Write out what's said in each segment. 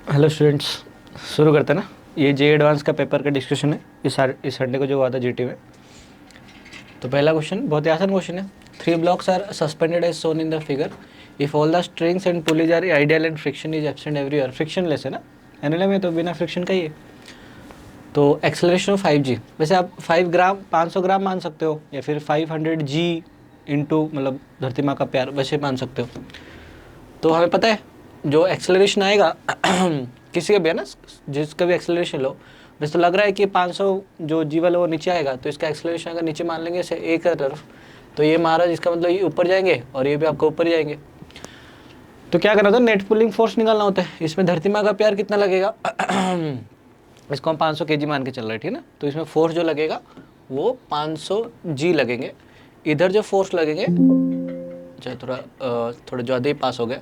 Hello students, शुरू करते हैं ना। ये जे एडवांस का पेपर का डिस्कशन है इस संडे को जो हुआ था जीटी में। तो पहला क्वेश्चन बहुत ही आसान क्वेश्चन है। 3 blocks are suspended as shown in the figure if all the strings and pulleys are ideal and friction is absent everywhere. Frictionless है ना, एनएलए में तो बिना फ्रिक्शन का ही है। तो एक्सेलरेशन ऑफ 5g, वैसे आप 5 ग्राम 500 ग्राम मान सकते हो या फिर 500g इंटू मतलब धरती माँ का प्यार वैसे मान सकते हो। तो हमें पता है जो एक्सेलरेशन आएगा किसी का भी है ना, जिसका भी एक्सेलरेशन लो, वैसे तो लग रहा है कि 500 जो जी वाला वो नीचे आएगा, तो इसका एक्सेलरेशन अगर नीचे मान लेंगे ए का तरफ, तो ये महाराज इसका मतलब ये ऊपर जाएंगे और ये भी आपको ऊपर ही जाएंगे। तो क्या करना होता है, नेट पुलिंग फोर्स निकालना होता है। इसमें धरती माँ का प्यार कितना लगेगा इसको हम 500 kg मान के चल रहे हैं, ठीक है ना। तो इसमें फोर्स जो लगेगा वो 500 जी लगेंगे। इधर जो फोर्स लगेंगे, अच्छा थोड़ा ज़्यादा ही पास हो गया,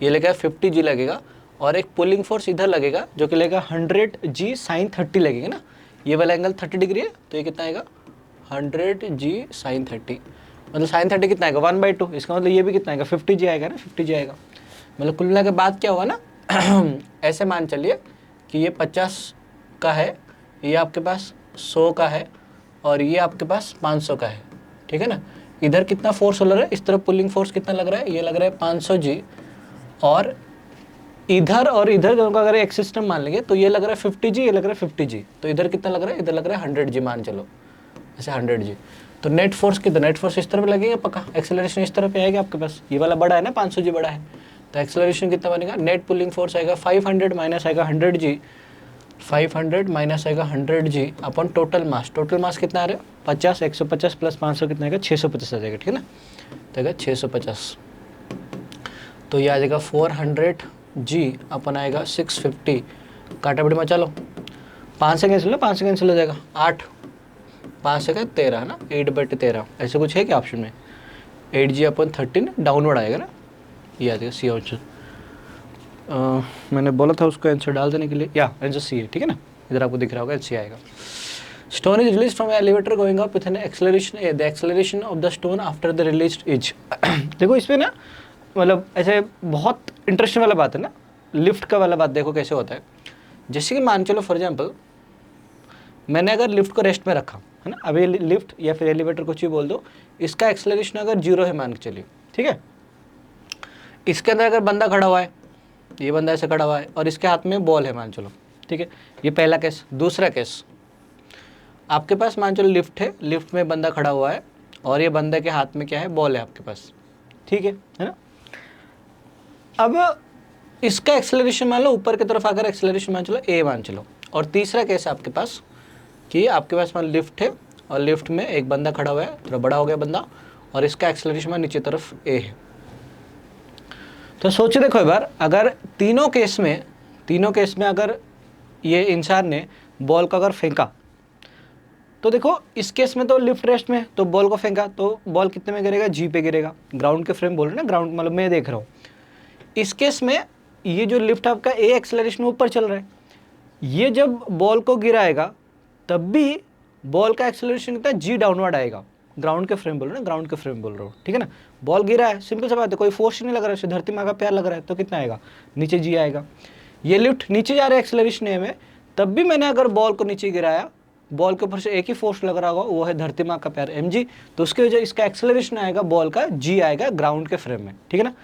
ये लगेगा 50 जी लगेगा। और एक पुलिंग फोर्स इधर लगेगा जो कि लगेगा 100 जी साइन 30 लगेगा ना। ये वाला एंगल 30 डिग्री है, तो ये कितना आएगा 100 जी साइन 30। मतलब साइन 30 कितना आएगा 1/2। इसका मतलब ये भी कितना आएगा 50 जी आएगा ना, 50 जी आएगा। मतलब कुल मिला के बाद क्या हुआ ना ऐसे मान चलिए कि ये 50 का है, ये आपके पास 100 का है और ये आपके पास 500 का है, ठीक है ना। इधर कितना फोर्स लग रहा है, इस तरफ पुलिंग फोर्स कितना लग रहा है, ये लग रहा है 500 जी। और इधर दोनों का अगर एक सिस्टम मान लेंगे तो ये लग रहा है 50 जी, ये लग रहा है 50 जी। तो इधर कितना लग रहा है, इधर लग रहा है 100 जी मान चलो, ऐसे 100 जी। तो नेट फोर्स कितना, नेट फोर्स इस तरफ लगेगा पक्का, एक्सेलरेशन इस तरफ आएगा आपके पास। ये वाला बड़ा है ना, 500 जी बड़ा है, तो एक्सेलरेशन कितना बनेगा, नेट पुलिंग फोर्स आएगा 500 माइनस आएगा 100 जी, 500 माइनस आएगा 100 जी अपन टोटल मास। टोटल मास कितना आ रहा है 50, 150 प्लस 500 कितना आएगा 650 आ जाएगा, ठीक है ना। तो आएगा 650। तो ये आ जाएगा 400 जी अपन आएगा 650। काटापटी मचा लो, 5 से कैंसिल हो, 5 से कैंसिल हो जाएगा 8, 5 से क्या 13 है ना, 8/13 ऐसे कुछ है क्या ऑप्शन में। 8 जी अपन 13 डाउनवर्ड आएगा ना, ये आ जाएगा सी ऑप्शन। मैंने बोला था उसको आंसर डाल देने के लिए, या आंसर सी है, ठीक है ना। इधर आपको दिख रहा होगा सी आएगा। Stone is release from elevator going up with an acceleration, the acceleration of the stone after the released is देखो इसमें ना, मतलब ऐसे बहुत इंटरेस्टिंग वाला बात है ना, लिफ्ट का वाला बात। देखो कैसे होता है, जैसे कि मान चलो फॉर एग्जांपल मैंने अगर लिफ्ट को रेस्ट में रखा है ना, अभी लिफ्ट या फिर एलिवेटर कुछ भी बोल दो, इसका एक्सेलरेशन अगर 0 है मान के चलिए, ठीक है। इसके अंदर अगर बंदा खड़ा हुआ है, ये बंदा ऐसे खड़ा हुआ है और इसके हाथ में बॉल है मान चलो, ठीक है। ये पहला केस। दूसरा केस, आपके पास मान चलो लिफ्ट है, लिफ्ट में बंदा खड़ा हुआ है और ये बंदे के हाथ में क्या है, बॉल है आपके पास, ठीक है ना। अब इसका एक्सेलरेशन मान लो ऊपर की तरफ आकर एक्सेलरेशन मान चलो ए मान चलो। और तीसरा केस है आपके पास कि आपके पास मान लिफ्ट है और लिफ्ट में एक बंदा खड़ा हुआ है, थोड़ा बड़ा हो गया बंदा, और इसका एक्सेलरेशन मान नीचे तरफ ए है। तो सोचे देखो एक बार, अगर तीनों केस में अगर ये इंसान ने बॉल को अगर फेंका, तो देखो इस केस में तो लिफ्ट रेस्ट में, तो बॉल को फेंका तो बॉल कितने में गिरेगा, जी पे गिरेगा। ग्राउंड के फ्रेम बोल रहे ना, ग्राउंड मतलब मैं देख रहा हूँ। इस केस में ये जो लिफ्ट आपका ए एक्सेलरेशन ऊपर चल रहा है, ये जब बॉल को गिराएगा तब भी बॉल का एक्सेलरेशन कितना, जी डाउनवर्ड आएगा। ग्राउंड के फ्रेम बोल रहे ना, ग्राउंड के फ्रेम बोल रहा हूँ, ठीक है ना। बॉल गिरा है, सिंपल सा बात है, कोई फोर्स नहीं लग रहा है, धरती माँ का प्यार लग रहा है, तो कितना आएगा नीचे जी आएगा। ये लिफ्ट नीचे जा रहा है एक्सेलरेशन ए में, तब भी मैंने अगर बॉल को नीचे गिराया, बॉल के ऊपर से एक ही फोर्स लग रहा होगा, वो है धरती माँ का प्यार mg, तो उसकी वजह इसका एक्सेलरेशन आएगा बॉल का g आएगा ग्राउंड के फ्रेम में, ठीक है ना।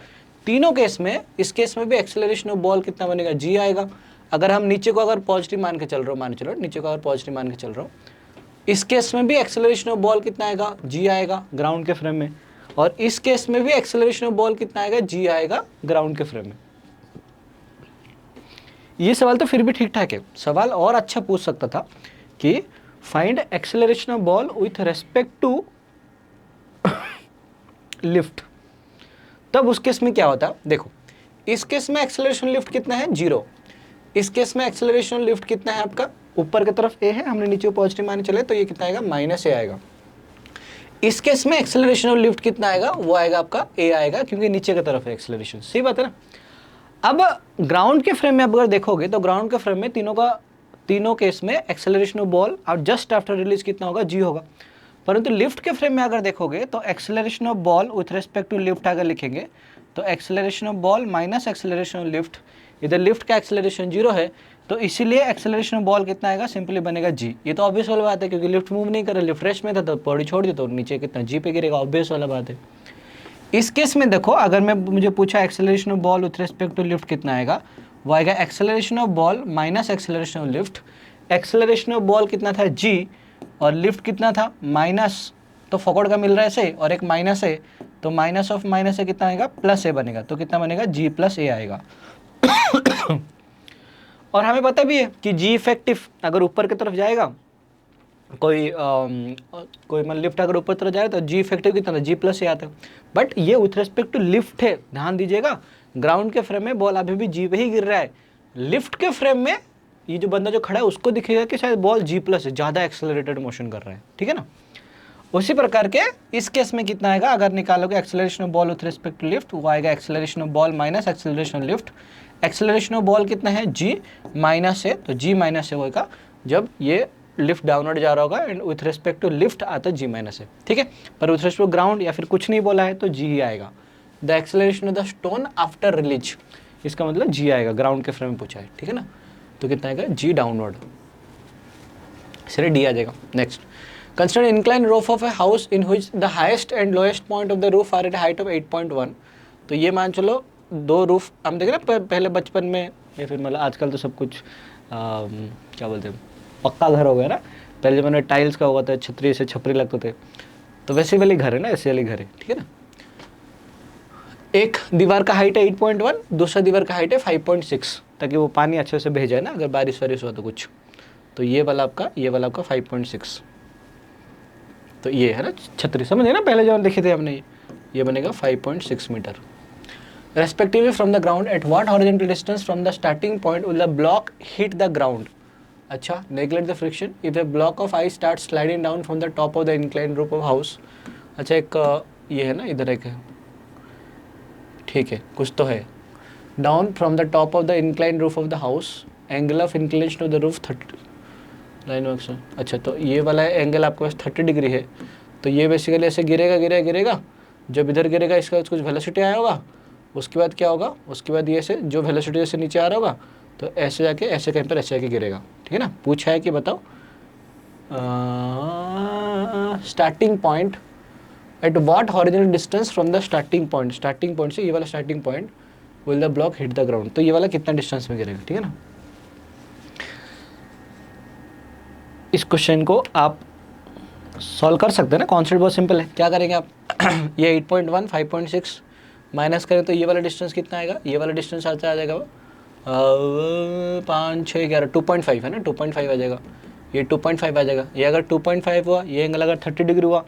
तीनों केस में, इस केस में भी एक्सेलरेशन ऑफ बॉल कितना बनेगा, g आएगा। अगर हम नीचे को अगर पॉजिटिव मान के चल रहे हो, मान चलो नीचे को अगर पॉजिटिव मान के चल रहा हो, इस केस में भी एक्सेलरेशन ऑफ बॉल कितना आएगा, g आएगा ग्राउंड के फ्रेम में। और इस केस में भी एक्सेलरेशन ऑफ बॉल कितना आएगा, g आएगा ग्राउंड के फ्रेम में। ये सवाल तो फिर भी ठीक ठाक है, सवाल और अच्छा पूछ सकता था कि find acceleration of ball with respect to lift. तब उस केस में क्या होता, देखो इस केस में एक्सेलरेशन लिफ्ट कितना है 0, इस केस में एक्सेलरेशन लिफ्ट कितना है आपका, ऊपर की तरफ ए है, हमने नीचे पॉजिटिव माने चले, तो ये कितना आएगा -a आएगा। इस केस में एक्सेलरेशन ऑफ लिफ्ट कितना आएगा, वो आएगा आपका a आएगा, क्योंकि नीचे की तरफ है एक्सेलरेशन, सही बात है ना। अब ग्राउंड के फ्रेम में आप अगर देखोगे तो ग्राउंड के फ्रेम में तीनों केस में एक्सेलरेशन ऑफ बॉल और जस्ट आफ्टर रिलीज कितना होगा, g होगा। परंतु लिफ्ट के फ्रेम में अगर देखोगे तो acceleration of ball with respect to lift अगर लिखेंगे तो acceleration of ball minus acceleration of lift, इधर लिफ्ट का एक्सेलरेशन 0 है तो इसीलिए एक्सेलरेशन ऑफ बॉल कितना आएगा, सिंपली बनेगा g। ये तो ऑब्वियस वाला बात है क्योंकि लिफ्ट मूव नहीं कर रहा, लिफ्ट रेस्ट में था तो बॉडी छोड़ दी तो नीचे कितना g पे गिरेगा, ऑब्वियस वाला बात है। इस केस में देखो अगर मुझे पूछा acceleration of ball with respect to lift कितना आएगा, वो आएगा acceleration of ball minus acceleration of lift. Acceleration of ball कितना था g और लिफ्ट कितना था माइनस, तो फॉरवर्ड का मिल रहा है ऐसे और एक माइनस है तो माइनस ऑफ माइनस से कितना आएगा, प्लस ए बनेगा, तो कितना बनेगा g प्लस ए आएगा। और हमें पता भी है कि g इफेक्टिव अगर ऊपर की तरफ जाएगा, कोई मतलब लिफ्ट अगर ऊपर तरफ जाए तो g इफेक्टिव कितना g प्लस ए आता है। बट ये विथ रिस्पेक्ट टू लिफ्ट है, ध्यान दीजिएगा, ग्राउंड के फ्रेम में बॉल अभी भी g पे ही गिर रहा है, लिफ्ट के फ्रेम में ये जो बंदा जो खड़ा है उसको दिखेगा कि शायद बॉल g प्लस है, ज़्यादा एक्सेलरेटेड मोशन कर रहा है, ठीक है ना। उसी प्रकार के इस केस में कितना आएगा, अगर निकालोगे acceleration of ball with respect to lift, वो आएगा acceleration of ball minus acceleration of lift. Acceleration of ball कितना है g माइनस है, तो g माइनस है होगा जब ये लिफ्ट डाउनवर्ड जा रहा होगा and with respect to lift आता है g माइनस है, ठीक है। पर विथ रिस्पेक्ट टू ग्राउंड या फिर कुछ नहीं बोला है तो g ही आएगा। The acceleration of the stone after release, इसका मतलब g आएगा, ग्राउंड के फ्रेम में पूछा है, ठीक है ना। तो कितना आएगा g डाउनवर्ड, इसलिए d आ जाएगा। Next, consider incline roof of a house in which the highest and lowest point of the roof are at height of 8.1। तो ये मान चलो दो रूफ, हम देख रहे हैं पहले बचपन में या फिर मतलब आजकल तो सब कुछ क्या बोलते हैं पक्का घर हो गया ना, पहले जमाने में टाइल्स का हुआ था, छतरी से छपरी लगते थे, तो वैसे वाली घर है ना, ऐसे वाली घर है, ठीक है ना। एक दीवार का हाइट है 8.1, दूसरा दीवार का हाइट है 5.6, ताकि वो पानी अच्छे से बह जाए ना अगर बारिश वारिश हुआ तो कुछ। तो ये वाला आपका 5.6, तो ये है ना छतरी, समझे ना, पहले जब देखे थे हमने, ये बनेगा 5.6 metre. Respectively from the ground at what horizontal distance from the starting point will the block hit the ground. अच्छा, neglect the friction if a block of ice start sliding down from the top of the incline roof of house. अच्छा, एक ये है ना, इधर एक है, ठीक है, कुछ तो है, down from the top of the incline roof of the house, angle of inclination of the roof 30 line of. अच्छा, तो ये वाला एंगल आपके पास 30 डिग्री है, तो ये बेसिकली ऐसे गिरेगा, जब इधर गिरेगा इसका कुछ वेलोसिटी आया होगा, उसके बाद क्या होगा, उसके बाद ये से जो वेलोसिटी से नीचे आ रहा होगा तो ऐसे जाके ऐसे कहीं पर ऐसे जाके गिरेगा, ठीक है ना। पूछा है कि बताओ starting point eight what horizontal distance from the starting point से ये वाला starting point will the block hit the ground, तो ये वाला कितना डिस्टेंस में गिरेगा, ठीक है ना। इस क्वेश्चन को आप सॉल्व कर सकते हैं ना, कॉन्सेप्ट बहुत सिंपल है। क्या करेंगे आप ये 8.1 5.6 माइनस करें तो ये वाला डिस्टेंस कितना आएगा, ये वाला डिस्टेंस आ जाएगा 5 6 11 2.5 है ना, 2.5 आ जाएगा, ये 2.5 आ जाएगा। ये अगर 2.5 हुआ, ये एंगल अगर 30 डिग्री हुआ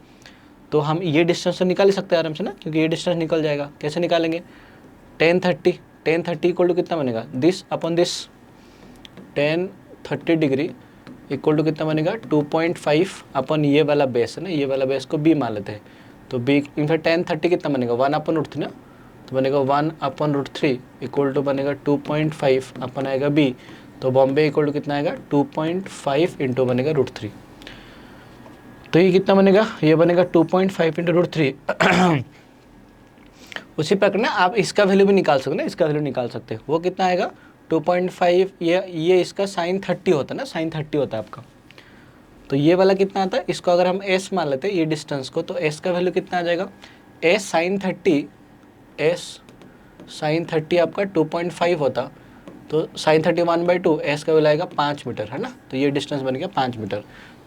तो हम ये डिस्टेंस तो निकाल ही सकते हैं आराम से ना, क्योंकि ये डिस्टेंस निकल जाएगा। कैसे निकालेंगे, tan 30 इक्वल टू कितना बनेगा, this upon this, tan 30 degree equal to कितना बनेगा 2.5 अपॉन ये वाला बेस है ना, ये वाला बेस को b मान लेते हैं, तो b इनफैक्ट tan 30 कितना बनेगा 1 अपॉन रूट 3 ना, तो बनेगा 1 अपॉन रूट 3 इक्वल टू बनेगा 2.5 अपन आएगा b, तो बॉम्बे इक्वल टू कितना आएगा 2.5 इंटू बनेगा रूट 3, तो ये कितना बनेगा, ये बनेगा 2.5 इंटू रूट 3। उसी प्रकार ना आप इसका वैल्यू भी निकाल सकते हैं ना, इसका वैल्यू निकाल सकते हैं, वो कितना आएगा 2.5, ये इसका sin 30 होता है ना, sin 30 होता है आपका, तो ये वाला कितना आता है, इसको अगर हम s मान लेते हैं ये डिस्टेंस को, तो s का वैल्यू कितना आ जाएगा, s sin 30 आपका 2.5 होता, तो sin 30 1/2, s का वैल्यू आएगा 5 मीटर है ना, तो ये डिस्टेंस बन गया 5 metre,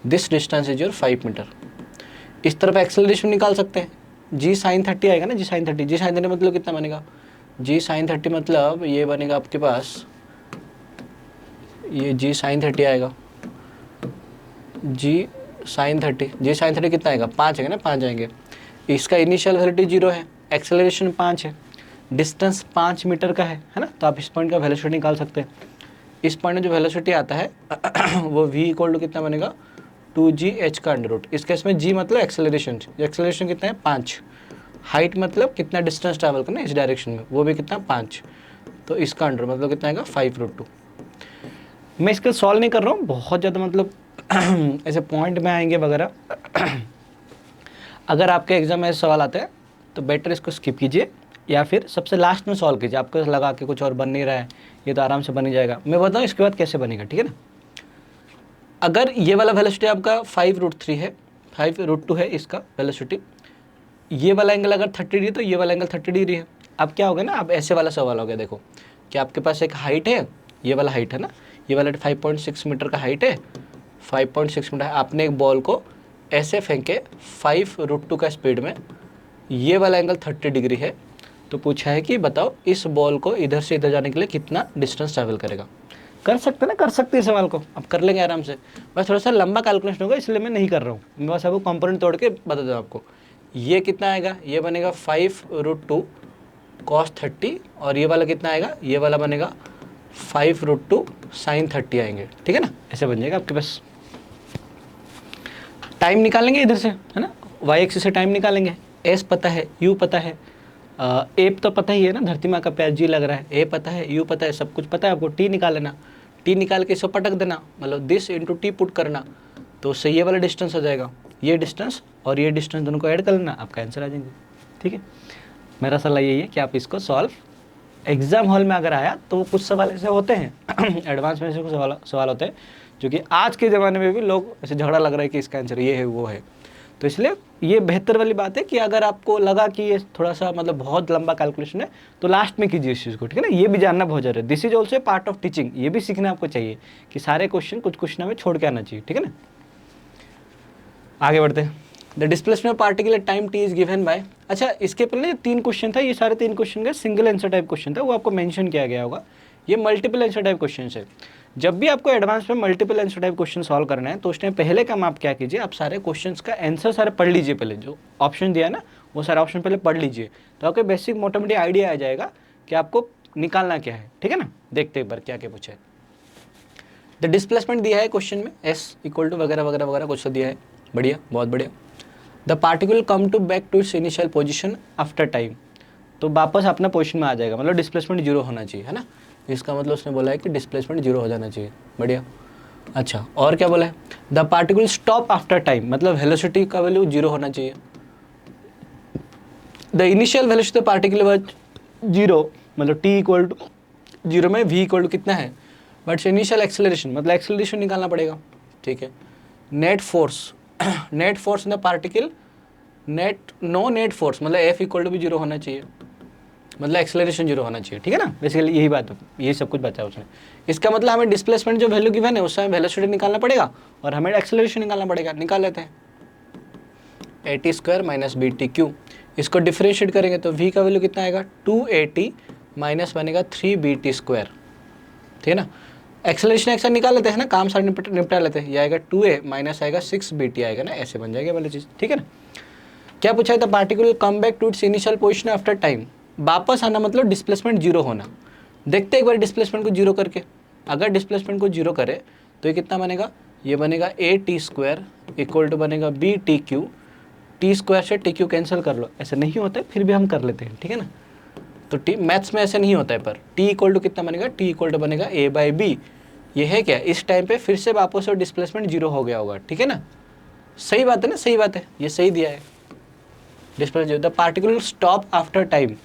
this distance is your 5 metre. इस तरफ एक्सेलरेशन निकाल सकते हैं, g sin 30 आएगा ना, g sin 30 मतलब कितना बनेगा, g sin 30 मतलब ये बनेगा आपके पास, ये g sin 30 आएगा, g sin 30 कितना आएगा 5 आएगा ना, 5 आएंगे। इसका इनिशियल वेलोसिटी 0 है, एक्सेलरेशन 5 है, डिस्टेंस 5 मीटर का है ना, तो आप इस पॉइंट का वेलोसिटी निकाल सकते हैं। इस पॉइंट में जो वेलोसिटी आता है वो v इक्वल टू कितना बनेगा 2gh का अंडर रूट। इस केस में g मतलब एक्सेलरेशन कितना है 5, हाइट मतलब कितना डिस्टेंस ट्रैवल करना है इस डायरेक्शन में, वो भी कितना 5, तो इसका अंडर मतलब कितना आएगा 5√2। मैं इसका सॉल्व नहीं कर रहा हूँ बहुत ज़्यादा, मतलब ऐसे पॉइंट में आएंगे वगैरह। अगर आपके एग्जाम में सवाल आते हैं तो बेटर इसको स्किप कीजिए, या फिर सबसे लास्ट में सॉल्व कीजिए। आपको लगा कि कुछ और बन नहीं रहा है, ये तो आराम से बन ही जाएगा। मैं बताऊँ इसके बाद कैसे बनेगा, ठीक है ना। अगर ये वाला वेलोसिटी आपका 5√3 है, 5√2 है इसका वेलोसिटी, ये वाला एंगल अगर 30 डिग्री तो ये वाला एंगल 30 डिग्री है। अब क्या होगा ना, अब ऐसे वाला सवाल हो गया, देखो कि आपके पास एक हाइट है, ये वाला हाइट है ना, ये वाला 5.6 मीटर का हाइट है, 5.6 मीटर। आपने एक बॉल को ऐसे फेंके 5√2 का स्पीड में, ये वाला एंगल 30 डिग्री है, तो पूछा है कि बताओ इस बॉल को इधर से इधर जाने के लिए कितना डिस्टेंस ट्रैवल करेगा। कर सकते ना, कर सकते हैं सवाल को, अब कर लेंगे आराम से। बस थोड़ा सा लंबा कैलकुलेशन होगा इसलिए मैं नहीं कर रहा हूँ, मैं बस आपको कंपोनेंट तोड़ के बता दूँ आपको। ये कितना आएगा, ये बनेगा 5√2 cos 30, और ये वाला कितना आएगा, ये वाला बनेगा 5√2 sin 30 आएंगे, ठीक है ना। ऐसे बन जाएगा आपके पास। टाइम निकालेंगे इधर से, है ना, y एक्सिस से टाइम निकालेंगे। s पता है, u पता है, ए तो पता ही है ना, धरती माँ का प्यार जी लग रहा है, ए पता है, यू पता है, सब कुछ पता है आपको। टी निकाल लेना, टी निकाल के इसको पटक देना, मतलब दिस इंटू टी पुट करना, तो उससे ये वाला डिस्टेंस हो जाएगा। ये डिस्टेंस और ये डिस्टेंस दोनों को ऐड कर लेना, आपका आंसर आ जाएंगे, ठीक है। मेरा सलाह यही है कि आप इसको सॉल्व, एग्जाम हॉल में अगर आया तो कुछ सवाल ऐसे होते हैं एडवांस में ऐसे कुछ सवाल होते हैं जो कि आज के ज़माने में भी लोग ऐसे झगड़ा लग रहा है कि इसका आंसर ये है वो है। तो इसलिए ये बेहतर वाली बात है कि अगर आपको लगा कि ये थोड़ा सा मतलब बहुत लंबा कैलकुलेशन है तो लास्ट में कीजिए इस चीज़ को, ठीक है ना। ये भी जानना बहुत जरूरी है, this is also part of teaching. ये भी सीखना आपको चाहिए कि सारे क्वेश्चन कुछ क्वेश्चन में छोड़ के आना चाहिए, ठीक है ना। आगे बढ़ते हैं। The displacement particle at time t is given bye, अच्छा इसके पहले 3 क्वेश्चन था, ये सारे 3 क्वेश्चन का सिंगल आंसर टाइप क्वेश्चन था, वो आपको मेंशन किया गया होगा। ये मल्टीपल आंसर टाइप क्वेश्चन है। जब भी आपको एडवांस में multiple answer type question solve करना है तो उसने पहले काम आप क्या कीजिए, आप सारे क्वेश्चंस का आंसर सारे पढ़ लीजिए। पहले जो ऑप्शन दिया है ना वो सारे ऑप्शन पहले पढ़ लीजिए, तो आपको बेसिक मोटा मोटी आइडिया आ जाएगा कि आपको निकालना क्या है, ठीक है ना। देखते एक बार क्या क्या पूछा है। द डिस्प्लेसमेंट दिया है क्वेश्चन में, एस इक्वल टू वगैरह वगैरह वगैरह कुछ तो दिया है, बढ़िया, बहुत बढ़िया। The particle come to back to its initial position after time, तो वापस अपना पोजिशन में आ जाएगा, मतलब डिस्प्लेसमेंट जीरो होना चाहिए, है ना। इसका मतलब उसने बोला है कि डिस्प्लेसमेंट जीरो हो जाना चाहिए, बढ़िया। अच्छा और क्या बोला है, the particle stop after time, मतलब वेलोसिटी का वैल्यू जीरो होना चाहिए। The initial velocity particle was zero, मतलब टी इक्वल टू जीरो में वी इक्वल टू कितना है, बट इनिशियल एक्सेलरेशन, मतलब एक्सेलरेशन निकालना पड़ेगा, ठीक है। Net force, net force in the particle, no net force, मतलब एफ इक्वल टू भी जीरो होना चाहिए, मतलब एक्सेलरेशन जीरो होना चाहिए, ठीक है ना। बेसिकली यही बात, यही सब कुछ बताया उसने। इसका मतलब हमें डिस्प्लेसमेंट जो वैल्यू गिवन है उससे हमें वेलोसिटी निकालना पड़ेगा और हमें एक्सेलरेशन निकालना पड़ेगा। निकाल लेते हैं, AT² माइनस BTQ, इसको डिफरेंशिएट करेंगे तो v का वैल्यू कितना आएगा, 2AT माइनस बनेगा 3BT², ठीक है ना। एक्सेलरेशन एक साथ निकाल लेते हैं ना, काम सारे निपटा लेते हैं। ये आएगा 2A माइनस आएगा 6BT आएगा ना, ऐसे बन जाएगा वाली चीज़, ठीक है ना। क्या पूछा है, the particle come back to its initial position after time, वापस आना मतलब डिस्प्लेसमेंट जीरो होना। देखते एक बार डिस्प्लेसमेंट को जीरो करके, अगर डिस्प्लेसमेंट को जीरो करे तो ये कितना बनेगा, ये बनेगा AT² इक्वल टू बनेगा BTQ, T² से TQ कैंसिल कर लो, ऐसे नहीं होता है फिर भी हम कर लेते हैं, ठीक है ना। तो टी मैथ्स में ऐसे नहीं होता है, पर T इक्वल टू कितना बनेगा, T इक्वल टू बनेगा A/B। ये है क्या, इस टाइम पे फिर से वापस और डिस्प्लेसमेंट जीरो हो गया होगा, ठीक है ना। सही बात है ना, सही बात है, ये सही दिया है। Displacement the particle stop after time,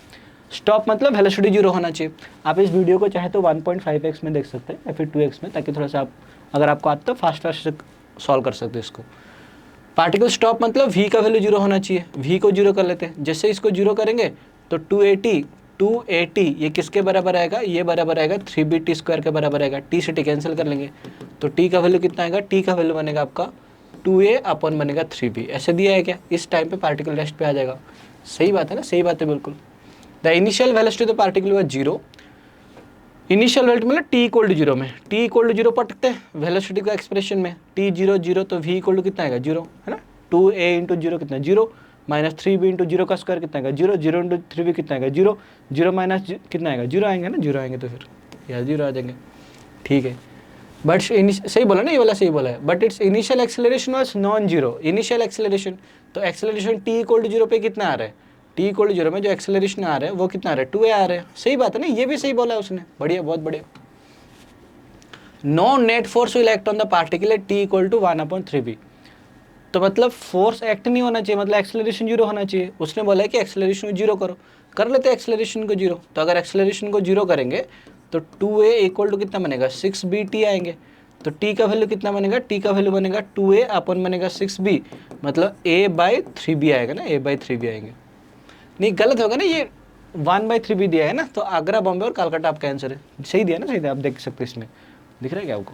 stop मतलब वेलोसिटी जीरो होना चाहिए। आप इस वीडियो को चाहे तो 1.5x में देख सकते हैं या फिर 2x में, ताकि थोड़ा सा आप अगर आपको आता तो फास्ट सॉल्व कर सकते हैं इसको। पार्टिकल स्टॉप मतलब v का वैल्यू जीरो होना चाहिए, v को जीरो कर लेते हैं। जैसे इसको जीरो करेंगे तो 2AT ये किसके बराबर आएगा, ये बराबर आएगा 3BT² के बराबर आएगा। t से t कैंसिल कर लेंगे तो t का वैल्यू कितना आएगा, t का वैल्यू बनेगा आपका 2A अपन बनेगा 3B। ऐसे दिया है क्या, इस टाइम पे पार्टिकल रेस्ट पे आ जाएगा। सही बात है ना, सही बात है बिल्कुल। The initial velocity of the particle was zero, initial velocity मतलब t इक्वल टू जीरो में, t इक्वल टू जीरो पटकते हैं वेलोसिटी का एक्सप्रेशन में, t 0 0 तो v इक्वल टू कितना आएगा, जीरो, है ना। 2A इंटू जीरो कितना, zero, minus 3B into zero का स्क्वायर कितना आएगा, जीरो, 0 इंटू 3B कितना आएगा, जीरो, जीरो माइनस कितना आएगा, जीरो आएंगे ना, जीरो आएंगे तो फिर यार जीरो आ जाएंगे, ठीक है। बट सही बोला ना, ये वाला सही बोला है। But it's initial acceleration was non zero, initial acceleration, तो acceleration t equal to zero पे कितना आ रहा है, t इक्वल टू जीरो में जो एक्सेलरेशन आ रहा है वो कितना आ रहा है, 2A आ रहा है। सही बात है ना, ये भी सही बोला है उसने, बढ़िया, बहुत बढ़िया। No net force will act on the particle at t equal to 1/3b, तो मतलब फोर्स एक्ट नहीं होना चाहिए, मतलब एक्सेलरेशन जीरो होना चाहिए। उसने बोला है कि एक्सेलरेशन जीरो करो, कर लेते हैं एक्सेलरेशन को जीरो। तो अगर एक्सेलरेशन को जीरो करेंगे तो 2a इक्वल टू कितना बनेगा 6bt आएंगे। तो t का वैल्यू कितना बनेगा, t का वैल्यू बनेगा 2a अपन बनेगा 6b, मतलब a/3b आएगा ना, a/3b आएंगे। नहीं गलत होगा ना, ये 1/3b दिया है ना, तो आगरा बॉम्बे और कलकत्ता आपका आंसर है। सही दिया ना, सही दिया, आप देख सकते हैं इसमें। दिख रहा है क्या आपको,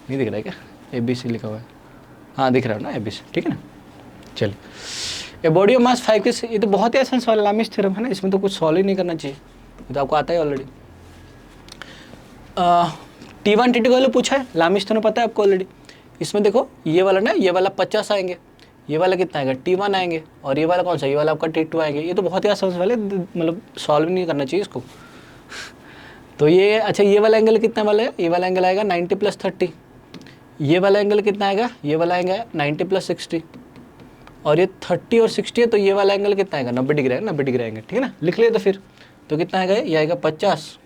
नहीं दिख रहा है क्या, ABC लिखा हुआ है, हाँ दिख रहा है ना ABC, ठीक है ना। चलिए, ए बॉडी ऑफ मास 5 के, ये तो बहुत ही आसान सवाल है, लामिस थ्योरम है ना, इसमें तो कुछ सॉल्व ही नहीं करना चाहिए, ये तो आपको आता है ऑलरेडी। T1 T2 का वैल्यू पूछा है, लामिस थ्योरम पता है आपको ऑलरेडी। इसमें देखो ये वाला ना, ये वाला 50 आएंगे, ये वाला कितना आएगा T1 आएंगे, और ये वाला कौन सा, ये वाला आपका T2 आएंगे। ये तो बहुत ही आसान सवाल है, मतलब सॉल्व नहीं करना चाहिए इसको। तो ये अच्छा, ये वाला एंगल कितना वाला है, ये वाला एंगल आएगा 90 + 30। ये वाला एंगल कितना आएगा, ये वाला आएगा 90 + 60, और ये 30 और 60 है, तो ये वाला एंगल कितना आएगा 90 डिग्री आएगा, 90 डिग्री आएंगे, ठीक है ना। लिख लिया तो फिर तो कितना आएगा, ये आएगा 50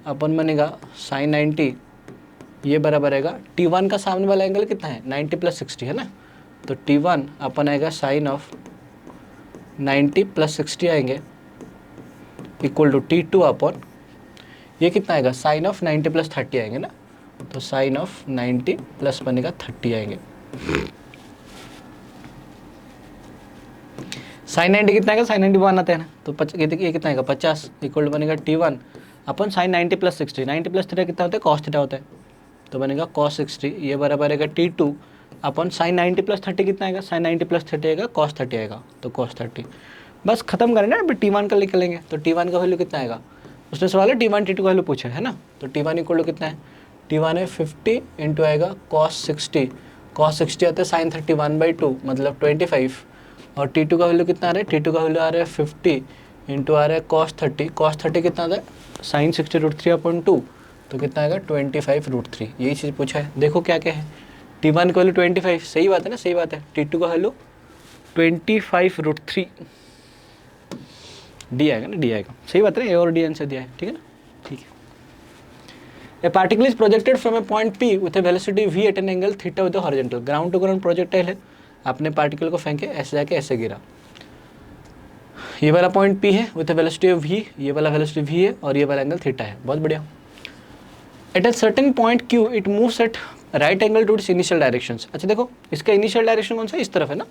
अपन बनेगा sin 90, ये बराबर आएगा T1 का सामने वाला एंगल कितना है 90 + 60 है ना, तो T1 अपन आएगा sin ऑफ 90 + 60 आएंगे इक्वल टू T2 अपन ये कितना आएगा sin ऑफ 90 + 30 आएंगे ना, तो sin ऑफ 90 प्लस बनेगा 30 आएंगे। sin 90 कितना आएगा, sin 90 बनाते हैं ना, तो ये कितना आएगा 50 इक्वल टू बनेगा T1 अपन sin 90 + 60, 90 + थीटा कितना होता है cos थीटा होता है, तो बनेगा cos 60, ये बराबर आएगा T2 अपन sin 90 + 30 कितना आएगा, sin 90 + 30 आएगा cos 30 आएगा, तो cos 30। बस खत्म करें ना, अभी T1 का लिख लेंगे, तो T1 का वैल्यू कितना आएगा, उसने सवाल है T1 T2 का वैल्यू पूछा है ना, तो T1 इक्वल टू कितना है, T1 है 50 इंटू आएगा cos 60, cos 60 आता है sin 31/2 मतलब 25, और T2 का वैल्यू कितना आ रहा है, T2 का वैल्यू आ रहा है 50 इंटू आ रहा है cos 30, cos 30 कितना आता है sin 60√3/2, तो कितना आएगा 25√3, यही चीज़ पूछा है। देखो क्या क्या है, T1 का वैल्यू 25, सही बात है ना, सही बात है। T2 का वैल्यू 25√3, डी आएगा ना, डी आएगा, सही बात है ना, ए और डी आंसर दिया है, ठीक है ना, ठीक है। A particle is projected from a point P with a velocity v at an angle theta with a horizontal, ground to ground projectile है, आपने पार्टिकल को फेंके ऐसे जाके ऐसे गिरा, ये वाला पॉइंट P है विथ वेलोसिटी ऑफ v, ये वाला वेलोसिटी v है और ये वाला एंगल थीटा है, बहुत बढ़िया। At a certain point Q it moves at right angle to its initial directions. अच्छा देखो, इसका इनिशियल डायरेक्शन कौन सा, इस तरफ है ना,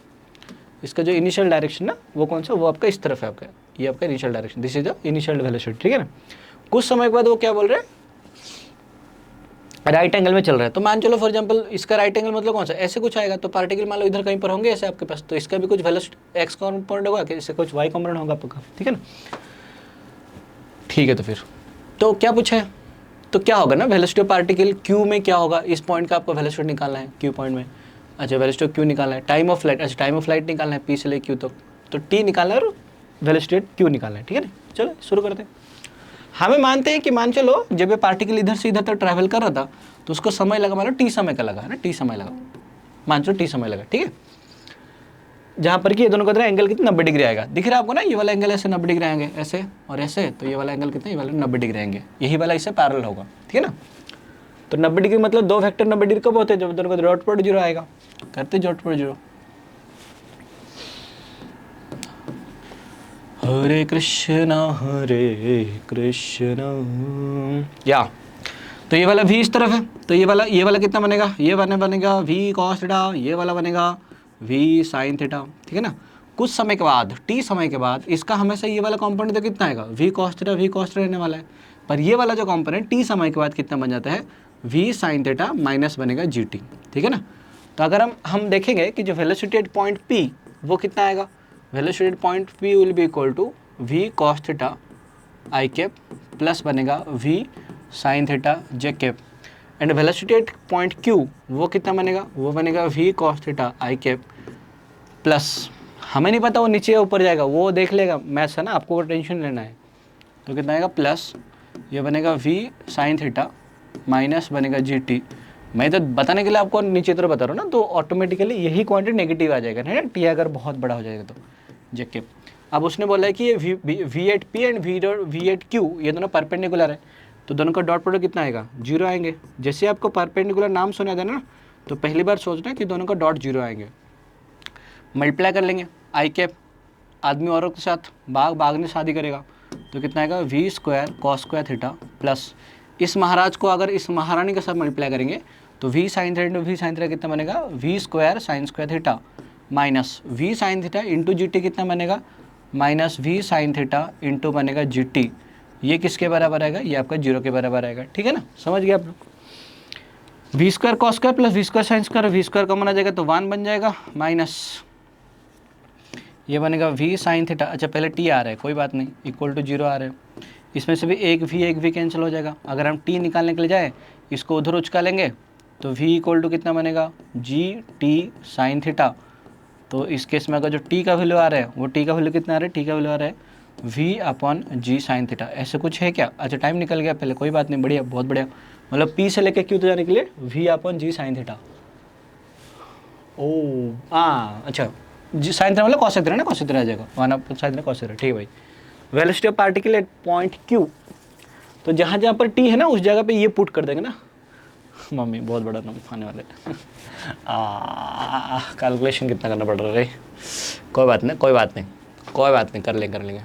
इसका जो इनिशियल डायरेक्शन ना वो कौन सा, वो आपका इस तरफ है, आपका ये आपका initial direction, this is the initial velocity, ठीक है ना। कुछ समय के बाद वो क्या बोल रहे हैं, राइट एंगल में चल रहा है, तो मान चलो फॉर एग्जांपल इसका राइट एंगल मतलब कौन सा, ऐसे कुछ आएगा, तो पार्टिकल मान लो इधर कहीं पर होंगे ऐसे आपके पास, तो इसका भी कुछ वेलोसिटी एक्स कंपोनेंट होगा, इससे कुछ वाई कंपोनेंट होगा आपका, ठीक है ना। ठीक है, तो फिर तो क्या पूछा है, तो क्या होगा ना वेलोसिटी ऑफ पार्टिकल क्यू में क्या होगा, इस पॉइंट का आपको वेलोसिटी निकालना है क्यू पॉइंट में। अच्छा वेलोसिटी ऑफ क्यू निकालना है, टाइम ऑफ फ्लाइट, अच्छा टाइम ऑफ फ्लाइट निकालना है पी से ले क्यू तक, तो टी निकालना है और वेलोसिटी क्यू निकालना है, ठीक है ना। चलो शुरू करते हैं। हमें मानते हैं कि मान चलो जब ये पार्टिकल इधर से इधर तक ट्रैवल कर रहा था तो उसको समय लगा, मान लो टी समय का लगा है ना, टी समय लगा, मान चलो टी समय लगा, ठीक है। जहाँ पर कि ये दोनों का एंगल कितना 90 डिग्री आएगा, दिख रहा है आपको ना, ये वाला एंगल ऐसे 90 डिग्री आएंगे ऐसे और ऐसे, तो ये वाला एंगल कितना, ये वाला 90 डिग्री आएंगे, यही वाला इससे पैरेलल होगा, ठीक है ना। तो 90 डिग्री मतलब दो फैक्टर 90 डिग्री कब होते हैं, जब दोनों का डॉट प्रोडक्ट 0 आएगा, करते डॉट प्रोडक्ट 0। हरे कृष्णा या, तो ये वाला v इस तरफ है, तो ये वाला कितना बनेगा, ये बनेगा v cos थीटा, ये वाला बनेगा v sin थीटा, ठीक है ना। कुछ समय के बाद t समय के बाद इसका हमेशा ये वाला कंपोनेंट तो कितना आएगा v cos थीटा रहने वाला है, पर ये वाला जो कंपोनेंट t समय के बाद कितना बन जाता है v sin थीटा माइनस बनेगा gt, ठीक है ना। तो अगर हम देखेंगे कि जो वेलोसिटी एट पॉइंट p वो कितना आएगा, velocity at point p will be equal to v cos theta I cap plus बनेगा v sin theta j cap, and velocity at point q वो कितना बनेगा, वो बनेगा v cos theta I cap plus, हमें नहीं पता वो नीचे या ऊपर जाएगा, वो देख लेगा मैथ्स है ना, आपको टेंशन लेना है, तो कितना आएगा प्लस, ये बनेगा v sin थीटा माइनस बनेगा gt। मैं तो बताने के लिए आपको नीचे तरफ बता रहा हूँ ना, तो ऑटोमेटिकली यही क्वांटिटी नेगेटिव आ जाएगा ना, टी अगर बहुत बड़ा हो जाएगा तो जे कैप। अब उसने बोला है कि ये V at P and V at Q ये दोनों परपेंडिकुलर है, तो दोनों का डॉट प्रोडक्ट कितना आएगा 0 आएंगे। जैसे आपको परपेंडिकुलर नाम सुना देना ना, तो पहली बार सोचना कि दोनों का डॉट 0 आएंगे, मल्टीप्लाई कर लेंगे आई कैप आदमी औरत के साथ, बाघ बाघ ने शादी करेगा, तो कितना आएगा V square cos square theta plus इस महाराज को अगर इस महारानी के साथ मल्टीप्लाई करेंगे तो V sine theta into V sine theta कितना बनेगा V square sine square theta minus V sine theta into G T कितना बनेगा minus V sine theta into बनेगा जी टी। ये किसके बराबर आएगा, ये आपका 0 के बराबर आएगा। ठीक है ना, समझ गए आप लोग। V square cos square plus we square sine square, v square common आ जाएगा तो 1 बन जाएगा माइनस ये बनेगा वी साइन थीटा। अच्छा पहले टी आ रहा है, कोई बात नहीं, इक्वल टू 0 आ रहा है, इसमें से भी एक वी कैंसिल हो जाएगा। अगर हम टी निकालने के लिए जाए इसको उधर उचका लेंगे तो वी इक्वल टू कितना बनेगा जी टी साइन थीटा। तो इस केस में अगर जो टी का वैल्यू आ रहा है वो टी का वैल्यू कितना आ रहा है, टी का वैल्यू आ रहा है वी अपॉन जी साइन थीटा। ऐसे कुछ है क्या? अच्छा टाइम निकल गया पहले, कोई बात नहीं, बढ़िया बहुत बढ़िया। मतलब पी से लेके क्यू तो जाने के लिए वी अपॉन जी साइन थीटा। ओ हाँ अच्छा, जी साइन थीटा मतलब कॉस थीटा ना, कॉस थीटा आ जाएगा 1 upon sine theta cos theta. ठीक है भाई। Velocity of particle at point Q, तो जहाँ जहाँ पर टी है ना उस जगह पे ये पुट कर देंगे ना। मम्मी बहुत बड़ा नंबर आने वाले। कैलकुलेशन कितना करना पड़ रहा है, कोई बात नहीं कोई बात नहीं कोई बात नहीं, कर लेंगे।